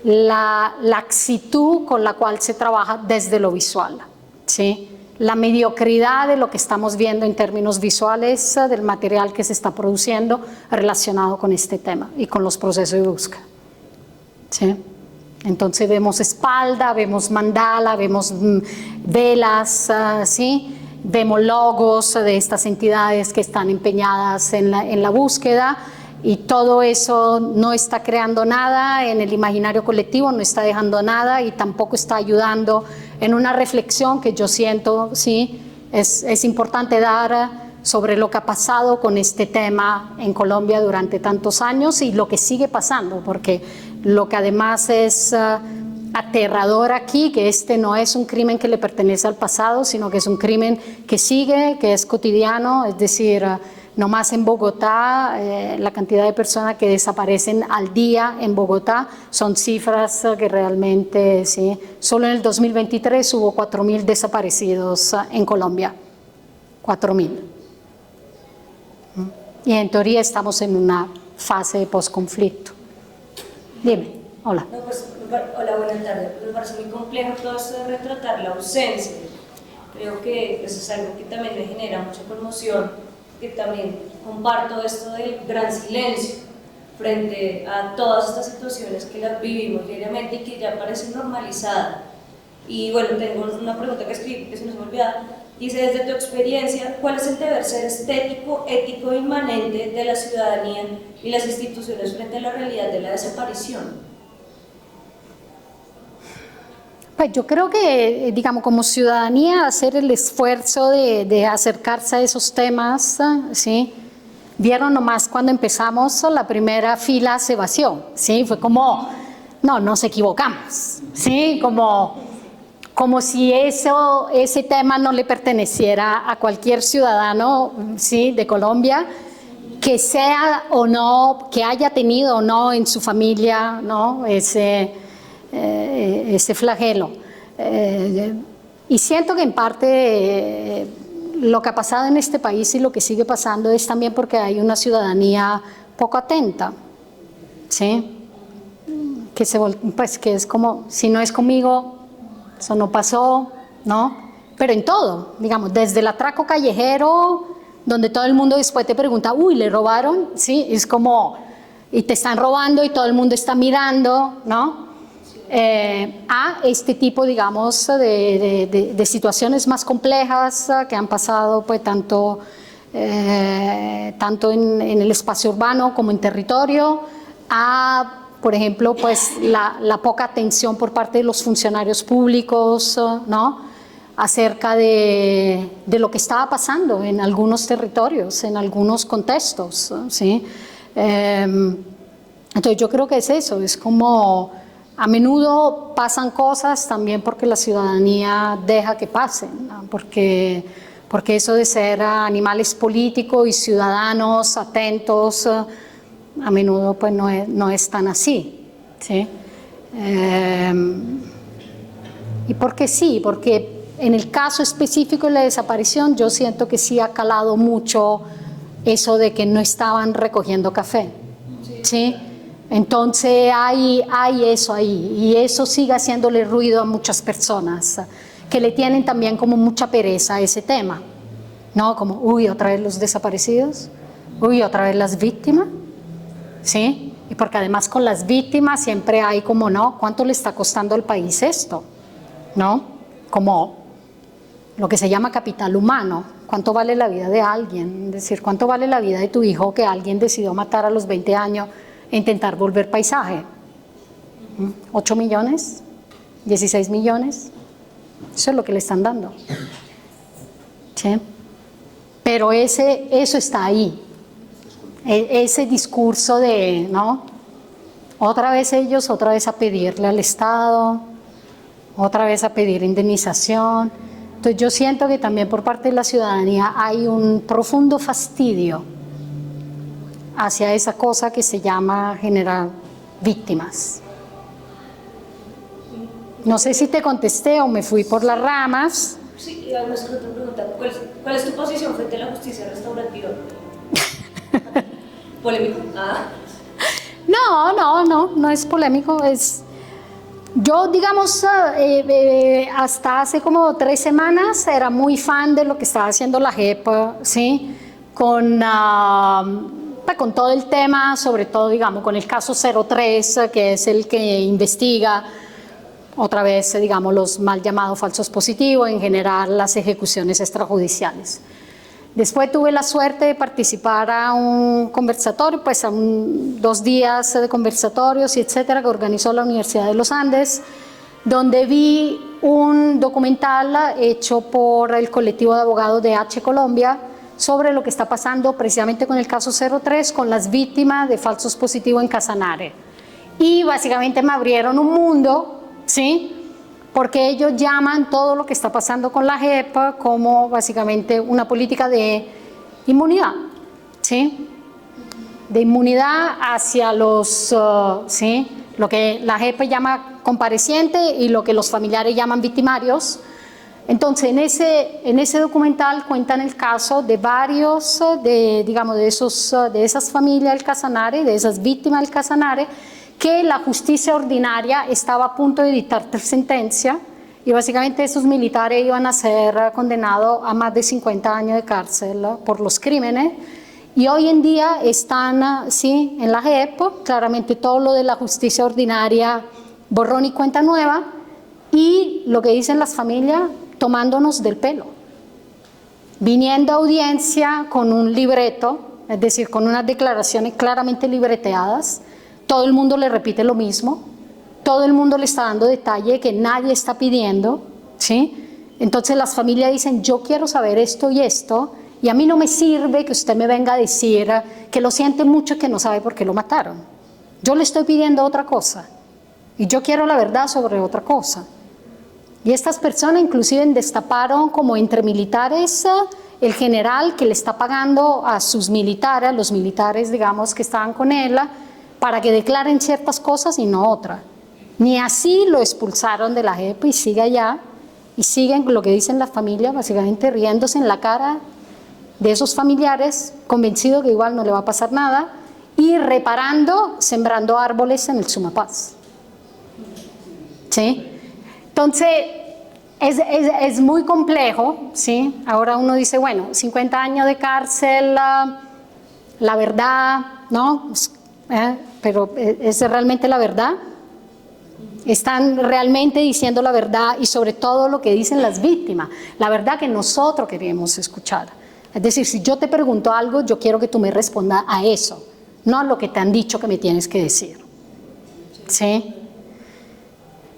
la laxitud con la cual se trabaja desde lo visual, ¿sí? La mediocridad de lo que estamos viendo en términos visuales del material que se está produciendo relacionado con este tema y con los procesos de búsqueda, ¿sí? Entonces vemos espalda, vemos mandala, vemos velas, ¿sí? Vemos logos de estas entidades que están empeñadas en la búsqueda, y todo eso no está creando nada en el imaginario colectivo, no está dejando nada y tampoco está ayudando en una reflexión que yo siento, ¿sí? Es importante dar sobre lo que ha pasado con este tema en Colombia durante tantos años y lo que sigue pasando, porque lo que además es aterrador aquí, que este no es un crimen que le pertenece al pasado, sino que es un crimen que sigue, que es cotidiano, es decir, no más en Bogotá, la cantidad de personas que desaparecen al día en Bogotá son cifras que realmente, ¿sí? Solo en el 2023 hubo 4.000 desaparecidos en Colombia, 4.000. Y en teoría estamos en una fase de posconflicto. Dime, hola. No, pues, hola, buenas tardes. Me parece muy complejo todo esto de retratar la ausencia. Creo que eso es algo que también me genera mucha conmoción, que también comparto esto del gran silencio frente a todas estas situaciones que las vivimos diariamente y que ya parecen normalizadas. Y bueno, tengo una pregunta que escribí que se nos olvidó. Dice, desde tu experiencia, ¿cuál es el deber ser estético, ético e inmanente de la ciudadanía y las instituciones frente a la realidad de la desaparición? Pues yo creo que, digamos, como ciudadanía, hacer el esfuerzo de acercarse a esos temas, ¿sí? Vieron nomás cuando empezamos, la primera fila se vació, ¿sí? Fue como, no, nos equivocamos, ¿sí? Como si ese tema no le perteneciera a cualquier ciudadano, ¿sí? De Colombia, que sea o no, que haya tenido o no en su familia, ¿no? Ese flagelo. Y siento que en parte lo que ha pasado en este país y lo que sigue pasando es también porque hay una ciudadanía poco atenta, ¿sí? Que es como, si no es conmigo, eso no pasó, ¿no? Pero en todo, digamos, desde el atraco callejero, donde todo el mundo después te pregunta, uy, ¿le robaron? Sí, es como, y te están robando y todo el mundo está mirando, ¿no? A este tipo, digamos, de situaciones más complejas que han pasado, pues, tanto en el espacio urbano como en territorio, a, por ejemplo, pues, la poca atención por parte de los funcionarios públicos, ¿no? Acerca de lo que estaba pasando en algunos territorios, en algunos contextos, ¿sí? Entonces yo creo que es eso, es como a menudo pasan cosas también porque la ciudadanía deja que pasen, ¿no? Porque eso de ser animales políticos y ciudadanos atentos a menudo pues no es tan así, ¿sí? ¿Y por qué sí? Porque en el caso específico de la desaparición yo siento que sí ha calado mucho eso de que no estaban recogiendo café, ¿sí? Entonces hay eso ahí, y eso sigue haciéndole ruido a muchas personas que le tienen también como mucha pereza a ese tema, ¿no? Como, uy, otra vez los desaparecidos, uy, otra vez las víctimas, ¿sí? Y porque además con las víctimas siempre hay como, ¿no? ¿Cuánto le está costando al país esto? ¿No? Como lo que se llama capital humano. ¿Cuánto vale la vida de alguien? Es decir, ¿cuánto vale la vida de tu hijo que alguien decidió matar a los 20 años e intentar volver paisaje? ¿8 millones? ¿16 millones? Eso es lo que le están dando. ¿Sí? Pero eso está ahí. Ese discurso de, ¿no? Otra vez ellos, otra vez a pedirle al Estado, otra vez a pedir indemnización. Entonces yo siento que también por parte de la ciudadanía hay un profundo fastidio hacia esa cosa que se llama generar víctimas. No sé si te contesté o me fui por las ramas. Sí, y además otra pregunta, ¿cuál es tu posición frente a la justicia restaurativa? Polémico. No es polémico, yo, digamos, hasta hace como 3 semanas era muy fan de lo que estaba haciendo la JEP, ¿sí? Con todo el tema, sobre todo, digamos, con el caso 03, que es el que investiga, otra vez, digamos, los mal llamados falsos positivos, en general las ejecuciones extrajudiciales. Después tuve la suerte de participar a un conversatorio, pues a 2 días de conversatorios y etcétera, que organizó la Universidad de los Andes, donde vi un documental hecho por el colectivo de abogados de H Colombia sobre lo que está pasando precisamente con el caso 03, con las víctimas de falsos positivos en Casanare. Y básicamente me abrieron un mundo, ¿sí? Porque ellos llaman todo lo que está pasando con la JEP como básicamente una política de inmunidad, ¿sí? De inmunidad hacia los, ¿sí? Lo que la JEP llama compareciente y lo que los familiares llaman victimarios. Entonces, en ese documental cuentan el caso de varios, digamos, de esas familias del Casanare, de esas víctimas del Casanare, que la justicia ordinaria estaba a punto de dictar sentencia y básicamente esos militares iban a ser condenados a más de 50 años de cárcel por los crímenes, y hoy en día están, sí, en la JEP, claramente todo lo de la justicia ordinaria, borrón y cuenta nueva, y lo que dicen las familias, tomándonos del pelo, viniendo a audiencia con un libreto, es decir, con unas declaraciones claramente libreteadas. Todo el mundo le repite lo mismo, todo el mundo le está dando detalle que nadie está pidiendo, ¿sí? Entonces las familias dicen, yo quiero saber esto y esto, y a mí no me sirve que usted me venga a decir que lo siente mucho y que no sabe por qué lo mataron. Yo le estoy pidiendo otra cosa, y yo quiero la verdad sobre otra cosa. Y estas personas inclusive destaparon como entre militares el general que le está pagando a sus militares, a los militares, digamos, que estaban con él, para que declaren ciertas cosas y no otras. Ni así lo expulsaron de la JEP y sigue allá, y siguen lo que dicen las familias, básicamente riéndose en la cara de esos familiares, convencidos que igual no le va a pasar nada, y reparando, sembrando árboles en el Sumapaz. ¿Sí? Entonces, es muy complejo, ¿sí? Ahora uno dice, bueno, 50 años de cárcel, la verdad, ¿no? Pero ¿es realmente la verdad? ¿Están realmente diciendo la verdad? Y sobre todo lo que dicen las víctimas, la verdad que nosotros queremos escuchar. Es decir, si yo te pregunto algo, yo quiero que tú me respondas a eso, no a lo que te han dicho que me tienes que decir. ¿Sí?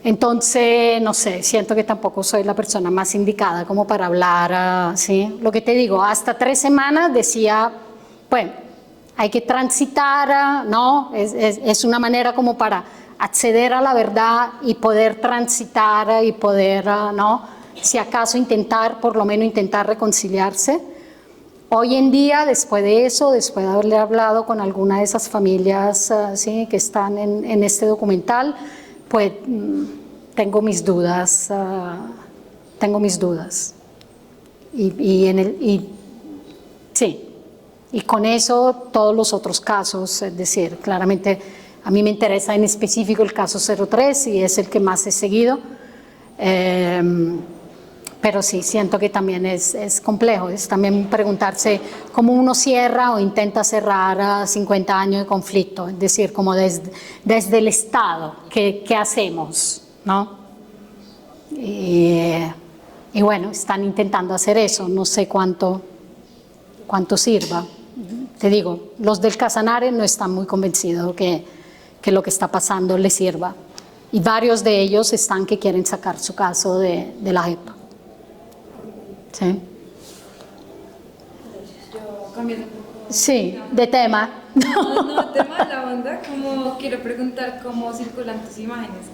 Entonces, no sé, siento que tampoco soy la persona más indicada como para hablar, ¿sí? Lo que te digo, hasta 3 semanas decía, bueno, hay que transitar, ¿no? Es una manera como para acceder a la verdad y poder transitar y poder, ¿no? Si acaso intentar, por lo menos intentar reconciliarse. Hoy en día, después de eso, después de haberle hablado con alguna de esas familias, ¿sí? Que están en este documental, pues tengo mis dudas, sí, y con eso todos los otros casos, es decir, claramente a mí me interesa en específico el caso 03 y es el que más he seguido, pero sí, siento que también es complejo, es también preguntarse cómo uno cierra o intenta cerrar a 50 años de conflicto, es decir, como desde el Estado, ¿qué hacemos? ¿No? Y bueno, están intentando hacer eso, no sé cuánto sirva. Te digo, los del Casanare no están muy convencidos que lo que está pasando les sirva. Y varios de ellos están que quieren sacar su caso de la JEP. ¿Sí? Yo cambiando un poco. Sí, de tema. No, tema de la banda, como quiero preguntar cómo circulan tus imágenes,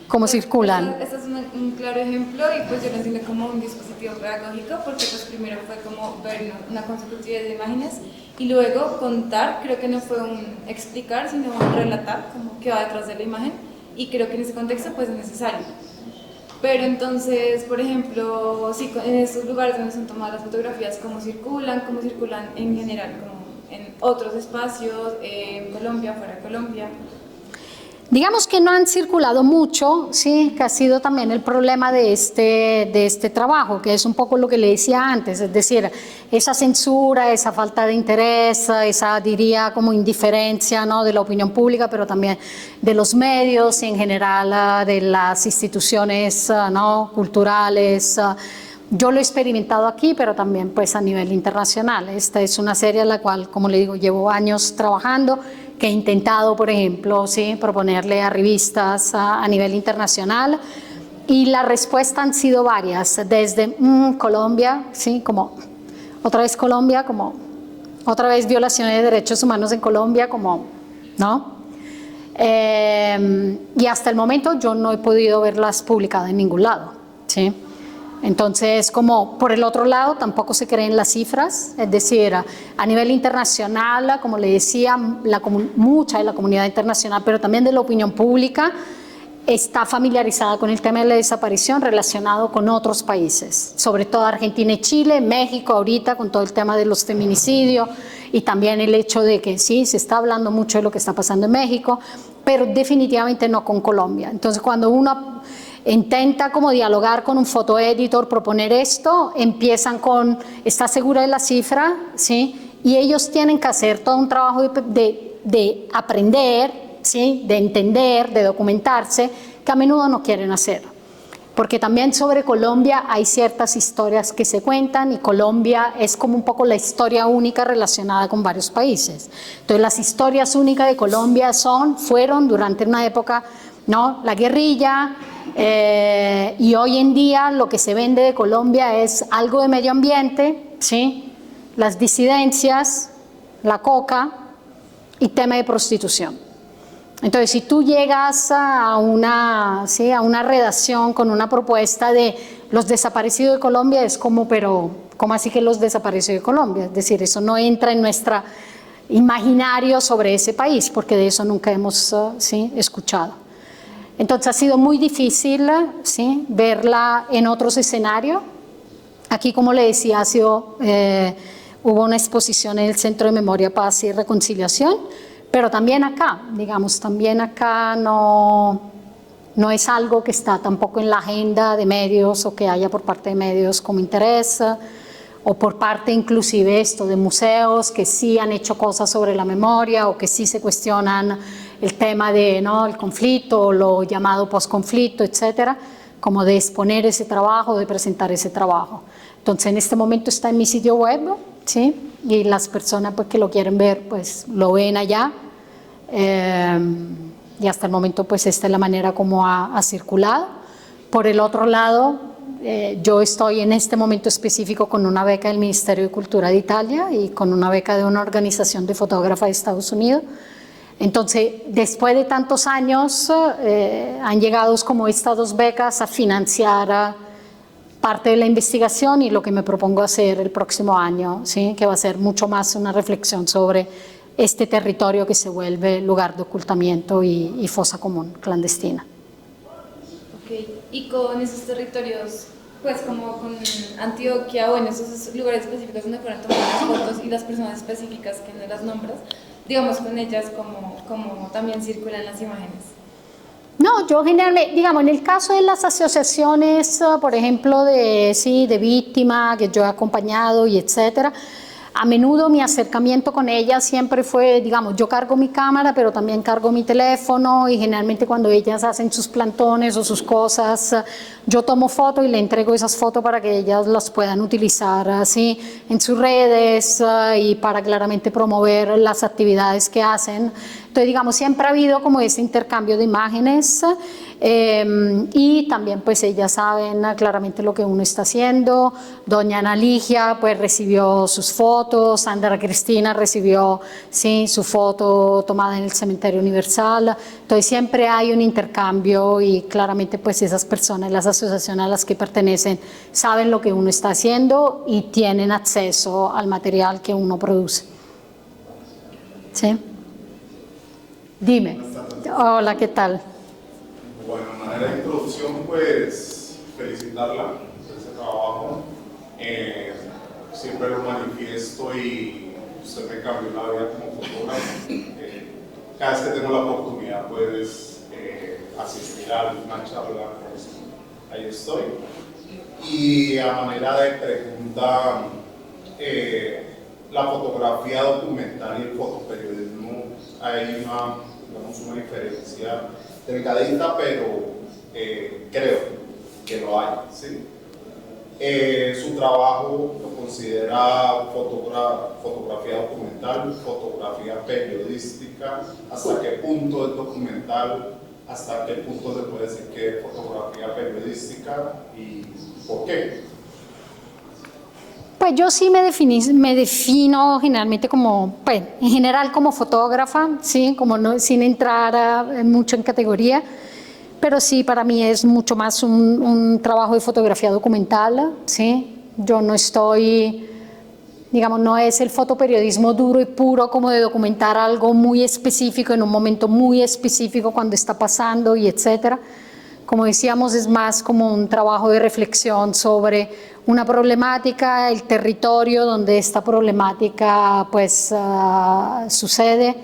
¿Cómo circulan? Este es un claro ejemplo y pues yo lo entiendo como un dispositivo pedagógico porque pues primero fue como ver una consecución de imágenes y luego contar, creo que no fue un explicar sino un relatar como que va detrás de la imagen y creo que en ese contexto pues es necesario. Pero entonces, por ejemplo, sí, en estos lugares donde son tomadas las fotografías, cómo circulan en general, como en otros espacios, en Colombia, fuera de Colombia. Digamos que no han circulado mucho, sí, que ha sido también el problema de este trabajo, que es un poco lo que le decía antes, es decir, esa censura, esa falta de interés, esa diría como indiferencia, ¿no?, de la opinión pública, pero también de los medios y en general de las instituciones, ¿no?, culturales. Yo lo he experimentado aquí, pero también pues a nivel internacional. Esta es una serie en la cual, como le digo, llevo años trabajando, que he intentado, por ejemplo, sí, proponerle a revistas a nivel internacional y la respuesta han sido varias, desde Colombia, sí, como otra vez Colombia, como otra vez violaciones de derechos humanos en Colombia, como, ¿no? Y hasta el momento yo no he podido verlas publicadas en ningún lado, ¿sí? Entonces, como por el otro lado tampoco se creen las cifras, es decir, a nivel internacional, como le decía, mucha de la comunidad internacional, pero también de la opinión pública, está familiarizada con el tema de la desaparición relacionado con otros países, sobre todo Argentina y Chile, México ahorita con todo el tema de los feminicidios y también el hecho de que sí, se está hablando mucho de lo que está pasando en México, pero definitivamente no con Colombia. Entonces, cuando uno intenta como dialogar con un fotoeditor, proponer esto, empiezan con, ¿estás segura de la cifra? ¿Sí? Y ellos tienen que hacer todo un trabajo de aprender, ¿sí?, de entender, de documentarse, que a menudo no quieren hacer. Porque también sobre Colombia hay ciertas historias que se cuentan y Colombia es como un poco la historia única relacionada con varios países. Entonces las historias únicas de Colombia fueron durante una época, ¿no?, la guerrilla, y hoy en día lo que se vende de Colombia es algo de medio ambiente, ¿sí?, las disidencias, la coca y tema de prostitución. Entonces, si tú llegas a una redacción con una propuesta de los desaparecidos de Colombia, es como, pero ¿cómo así que los desaparecidos de Colombia? Es decir, eso no entra en nuestro imaginario sobre ese país, porque de eso nunca hemos escuchado. Entonces ha sido muy difícil, ¿sí?, verla en otros escenarios. Aquí, como le decía, hubo una exposición en el Centro de Memoria, Paz y Reconciliación, pero también acá, digamos, también acá no es algo que está tampoco en la agenda de medios o que haya por parte de medios como interés, o por parte inclusive de museos que sí han hecho cosas sobre la memoria o que sí se cuestionan el tema de, ¿no?, el conflicto, lo llamado posconflicto, etcétera, como de exponer ese trabajo, de presentar ese trabajo. Entonces, en este momento está en mi sitio web, ¿sí?, y las personas pues, que lo quieren ver, pues lo ven allá, y hasta el momento pues esta es la manera como ha circulado. Por el otro lado, yo estoy en este momento específico con una beca del Ministerio de Cultura de Italia y con una beca de una organización de fotógrafas de Estados Unidos. Entonces, después de tantos años, han llegado como estas dos becas a financiar parte de la investigación y lo que me propongo hacer el próximo año, ¿sí?, que va a ser mucho más una reflexión sobre este territorio que se vuelve lugar de ocultamiento y fosa común clandestina. Ok, y con esos territorios, pues como con Antioquia o en esos lugares específicos donde fueron tomadas las fotos y las personas específicas que no las nombras, digamos con ellas como también circulan las imágenes. No, yo generalmente, digamos, en el caso de las asociaciones, por ejemplo, de víctima que yo he acompañado y etcétera, a menudo mi acercamiento con ellas siempre fue, digamos, yo cargo mi cámara, pero también cargo mi teléfono y generalmente cuando ellas hacen sus plantones o sus cosas, yo tomo foto y le entrego esas fotos para que ellas las puedan utilizar así en sus redes y para claramente promover las actividades que hacen. Entonces, digamos, siempre ha habido como ese intercambio de imágenes y también pues ellas saben claramente lo que uno está haciendo. Doña Ana Ligia pues recibió sus fotos, Sandra Cristina recibió su foto tomada en el Cementerio Universal. Entonces siempre hay un intercambio y claramente pues esas personas, las asociaciones a las que pertenecen, saben lo que uno está haciendo y tienen acceso al material que uno produce. ¿Sí? Dime. Hola, ¿qué tal? Bueno, de manera de introducción, pues felicitarla por ese trabajo. Siempre lo manifiesto y usted me cambió la vida como fotógrafo. Cada vez que tengo la oportunidad, pues asistir a una charla, pues ahí estoy. Y a manera de pregunta, la fotografía documental y el fotoperiodismo, hay una diferencia delgadita, pero creo que lo hay, ¿sí? Su trabajo lo considera fotografía documental, fotografía periodística. ¿Hasta qué punto es documental? ¿Hasta qué punto se puede decir que es fotografía periodística? ¿Y por qué? Pues yo sí me defino generalmente como, pues, en general como fotógrafa, ¿sí? Como no, sin entrar mucho en categoría, pero sí para mí es mucho más un trabajo de fotografía documental, ¿sí? Yo no estoy, digamos, no es el fotoperiodismo duro y puro como de documentar algo muy específico en un momento muy específico cuando está pasando y etcétera. Como decíamos, es más como un trabajo de reflexión sobre una problemática, el territorio donde esta problemática pues sucede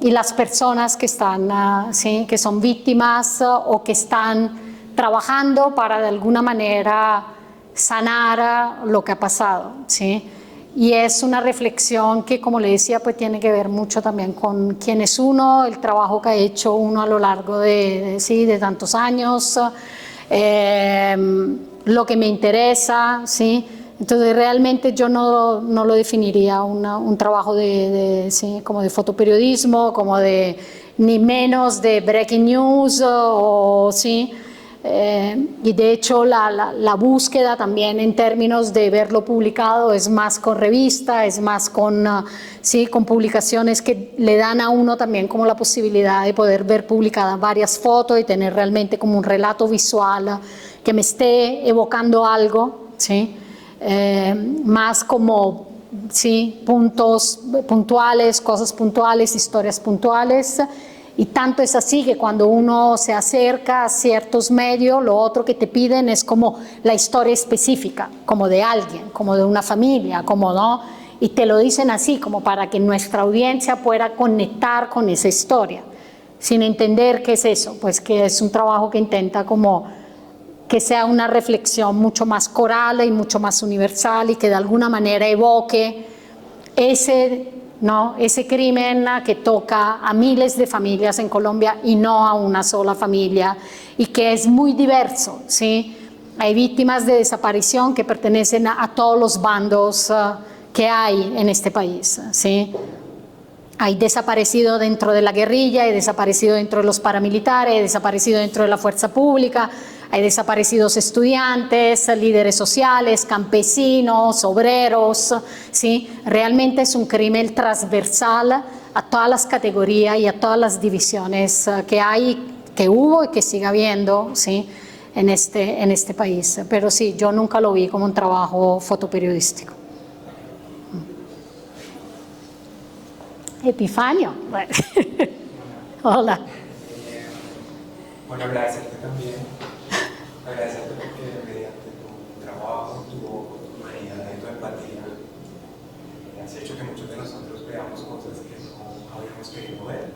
y las personas que están, ¿sí? que son víctimas o que están trabajando para de alguna manera sanar lo que ha pasado, ¿sí? Y es una reflexión que, como le decía, pues tiene que ver mucho también con quién es uno, el trabajo que ha hecho uno a lo largo de tantos años, lo que me interesa, ¿sí? Entonces realmente yo no lo definiría un trabajo ¿sí? como de fotoperiodismo, como de ni menos de breaking news ¿sí? Y de hecho la búsqueda también en términos de verlo publicado es más con revista, es más con publicaciones que le dan a uno también como la posibilidad de poder ver publicadas varias fotos y tener realmente como un relato visual que me esté evocando algo, ¿sí? Más como puntos puntuales, cosas puntuales, historias puntuales. Y tanto es así que cuando uno se acerca a ciertos medios, lo otro que te piden es como la historia específica, como de alguien, como de una familia, como no, y te lo dicen así, como para que nuestra audiencia pueda conectar con esa historia, sin entender qué es eso, pues que es un trabajo que intenta como que sea una reflexión mucho más coral y mucho más universal y que de alguna manera evoque ese crimen que toca a miles de familias en Colombia y no a una sola familia y que es muy diverso, ¿sí? Hay víctimas de desaparición que pertenecen a todos los bandos que hay en este país, ¿sí? Hay desaparecido dentro de la guerrilla, hay desaparecido dentro de los paramilitares, hay desaparecido dentro de la fuerza pública, hay desaparecidos estudiantes, líderes sociales, campesinos, obreros, ¿sí? Realmente es un crimen transversal a todas las categorías y a todas las divisiones que hay, que hubo y que sigue habiendo, ¿sí? en este país. Pero sí, yo nunca lo vi como un trabajo fotoperiodístico. Epifanio. Bueno. Hola. Bueno, agradecerte también agradecerte porque mediante tu trabajo, tu humanidad y tu empatía has hecho que muchos de nosotros veamos cosas que no habíamos querido ver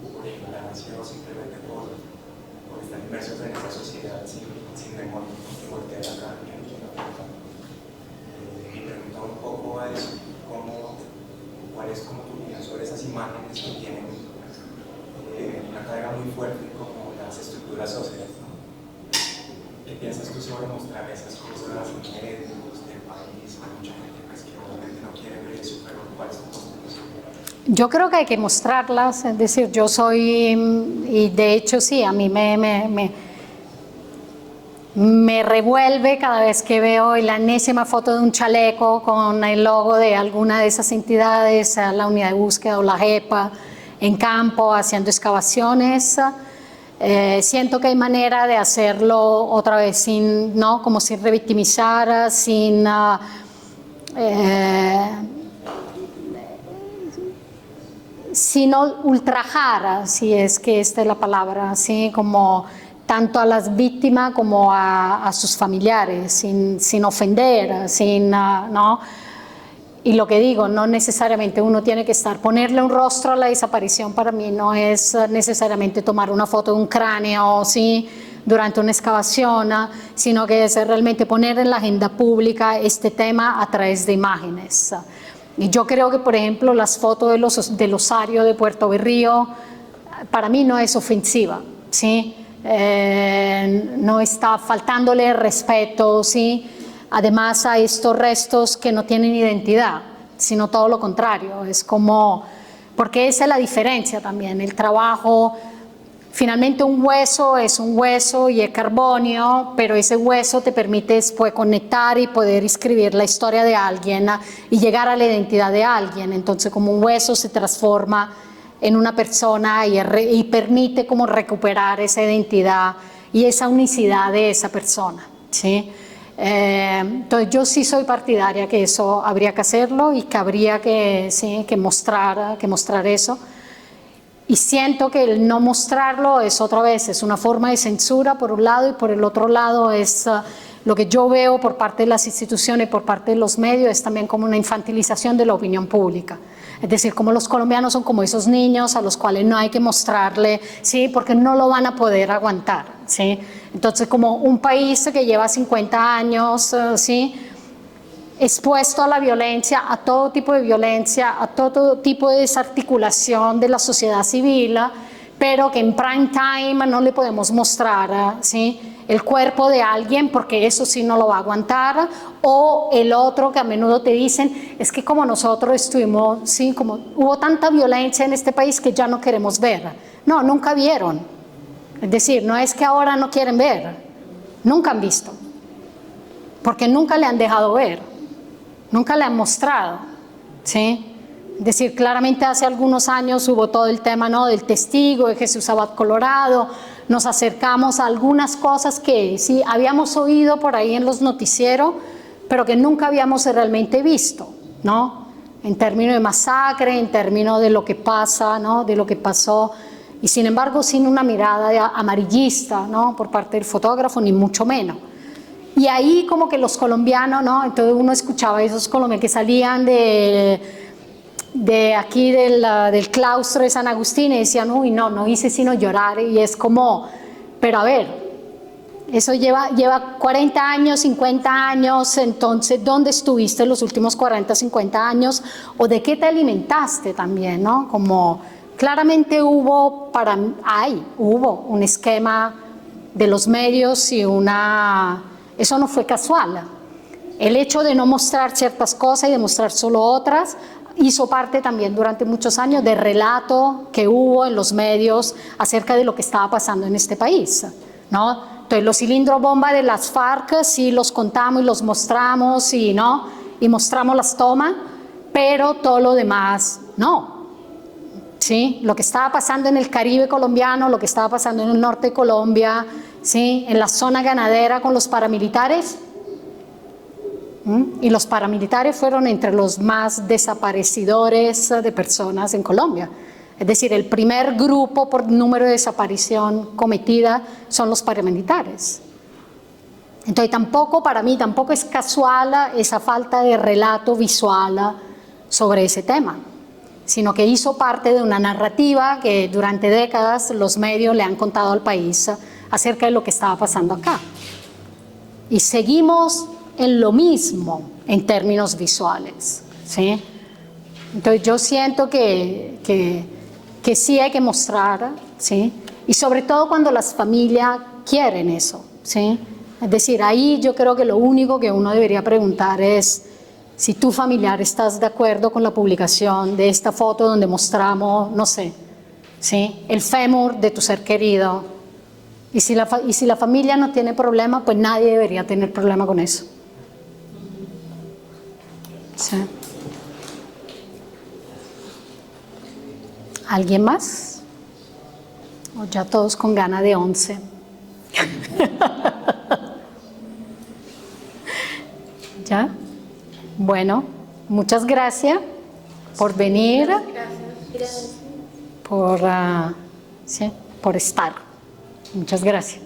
por ignorancia o simplemente por estar inmersos en esa sociedad sin memoria y voltear acá y mi pregunta un poco a eso, ¿cuál es como tu opinión sobre esas imágenes que tienen una carga muy fuerte como las estructuras sociales? ¿Qué piensas tú sobre mostrar esas cosas en medios del país? Hay mucha gente pues, que obviamente no quiere ver eso, pero ¿cuál es tu postura? Yo creo que hay que mostrarlas, es decir, yo soy, y de hecho sí, a mí me revuelve cada vez que veo la enésima foto de un chaleco con el logo de alguna de esas entidades, la unidad de búsqueda o la JEPA, en campo haciendo excavaciones. Siento que hay manera de hacerlo otra vez sin, ¿no? Como sin revictimizar, sin ultrajar, si es que esta es la palabra, ¿sí? Como tanto a las víctimas como a sus familiares, sin ofender, ¿no? Y lo que digo, no necesariamente uno tiene que ponerle un rostro a la desaparición. Para mí no es necesariamente tomar una foto de un cráneo, ¿sí? Durante una excavación, sino que es realmente poner en la agenda pública este tema a través de imágenes. Y yo creo que, por ejemplo, las fotos del osario de Puerto Berrío, para mí no es ofensiva, ¿sí? No está faltándole respeto, ¿sí? Además a estos restos que no tienen identidad, sino todo lo contrario, es como, porque esa es la diferencia también, el trabajo, finalmente un hueso es un hueso y es carbonio, pero ese hueso te permite después conectar y poder escribir la historia de alguien y llegar a la identidad de alguien, entonces como un hueso se transforma en una persona y permite como recuperar esa identidad y esa unicidad de esa persona, ¿sí? Entonces yo sí soy partidaria que eso habría que hacerlo y que habría que, sí, que mostrar eso, y siento que el no mostrarlo es otra vez, es una forma de censura por un lado, y por el otro lado es lo que yo veo por parte de las instituciones y por parte de los medios es también como una infantilización de la opinión pública. Es decir, como los colombianos son como esos niños a los cuales no hay que mostrarle, ¿sí? Porque no lo van a poder aguantar, ¿sí? Entonces, como un país que lleva 50 años, ¿sí? Expuesto a la violencia, a todo tipo de violencia, a todo tipo de desarticulación de la sociedad civil, pero que en prime time no le podemos mostrar, ¿sí? El cuerpo de alguien porque eso sí no lo va a aguantar, o el otro que a menudo te dicen es que como nosotros estuvimos, ¿sí? Como hubo tanta violencia en este país que ya no queremos ver. No, nunca vieron, es decir, no es que ahora no quieren ver, nunca han visto, porque nunca le han dejado ver, nunca le han mostrado, ¿sí? Es decir, claramente hace algunos años hubo todo el tema, ¿no? Del testigo de Jesús Abad Colorado, nos acercamos a algunas cosas que sí habíamos oído por ahí en los noticieros, pero que nunca habíamos realmente visto, ¿no? En términos de masacre, en términos de lo que pasa, ¿no? De lo que pasó, y sin embargo sin una mirada amarillista, ¿no? Por parte del fotógrafo, ni mucho menos. Y ahí como que los colombianos, ¿no? Entonces uno escuchaba a esos colombianos que salían de aquí del claustro de San Agustín y decían, uy, no hice sino llorar, y es como, pero a ver, eso lleva 40 años, 50 años, entonces, ¿dónde estuviste los últimos 40, 50 años? ¿O de qué te alimentaste también, no? Como, claramente hubo un esquema de los medios y eso no fue casual. El hecho de no mostrar ciertas cosas y de mostrar solo otras hizo parte también durante muchos años de relato que hubo en los medios acerca de lo que estaba pasando en este país, ¿no? Entonces los cilindros bomba de las FARC sí los contamos y los mostramos y mostramos las tomas, pero todo lo demás no, ¿sí? Lo que estaba pasando en el Caribe colombiano, lo que estaba pasando en el norte de Colombia, ¿sí? En la zona ganadera con los paramilitares. Y los paramilitares fueron entre los más desaparecidores de personas en Colombia. Es decir, el primer grupo por número de desaparición cometida son los paramilitares. Entonces tampoco, para mí, tampoco es casual esa falta de relato visual sobre ese tema, sino que hizo parte de una narrativa que durante décadas los medios le han contado al país acerca de lo que estaba pasando acá. Y seguimos en lo mismo en términos visuales, ¿sí? Entonces yo siento que sí hay que mostrar, ¿sí? Y sobre todo cuando las familias quieren eso, ¿sí? Es decir, ahí yo creo que lo único que uno debería preguntar es si tu familiar estás de acuerdo con la publicación de esta foto donde mostramos, no sé, ¿sí? El fémur de tu ser querido. Y si la familia no tiene problema, pues nadie debería tener problema con eso. ¿Sí? ¿Alguien más? O ya todos con ganas de 11. ¿Ya? Bueno, muchas gracias por venir, por estar. Muchas gracias.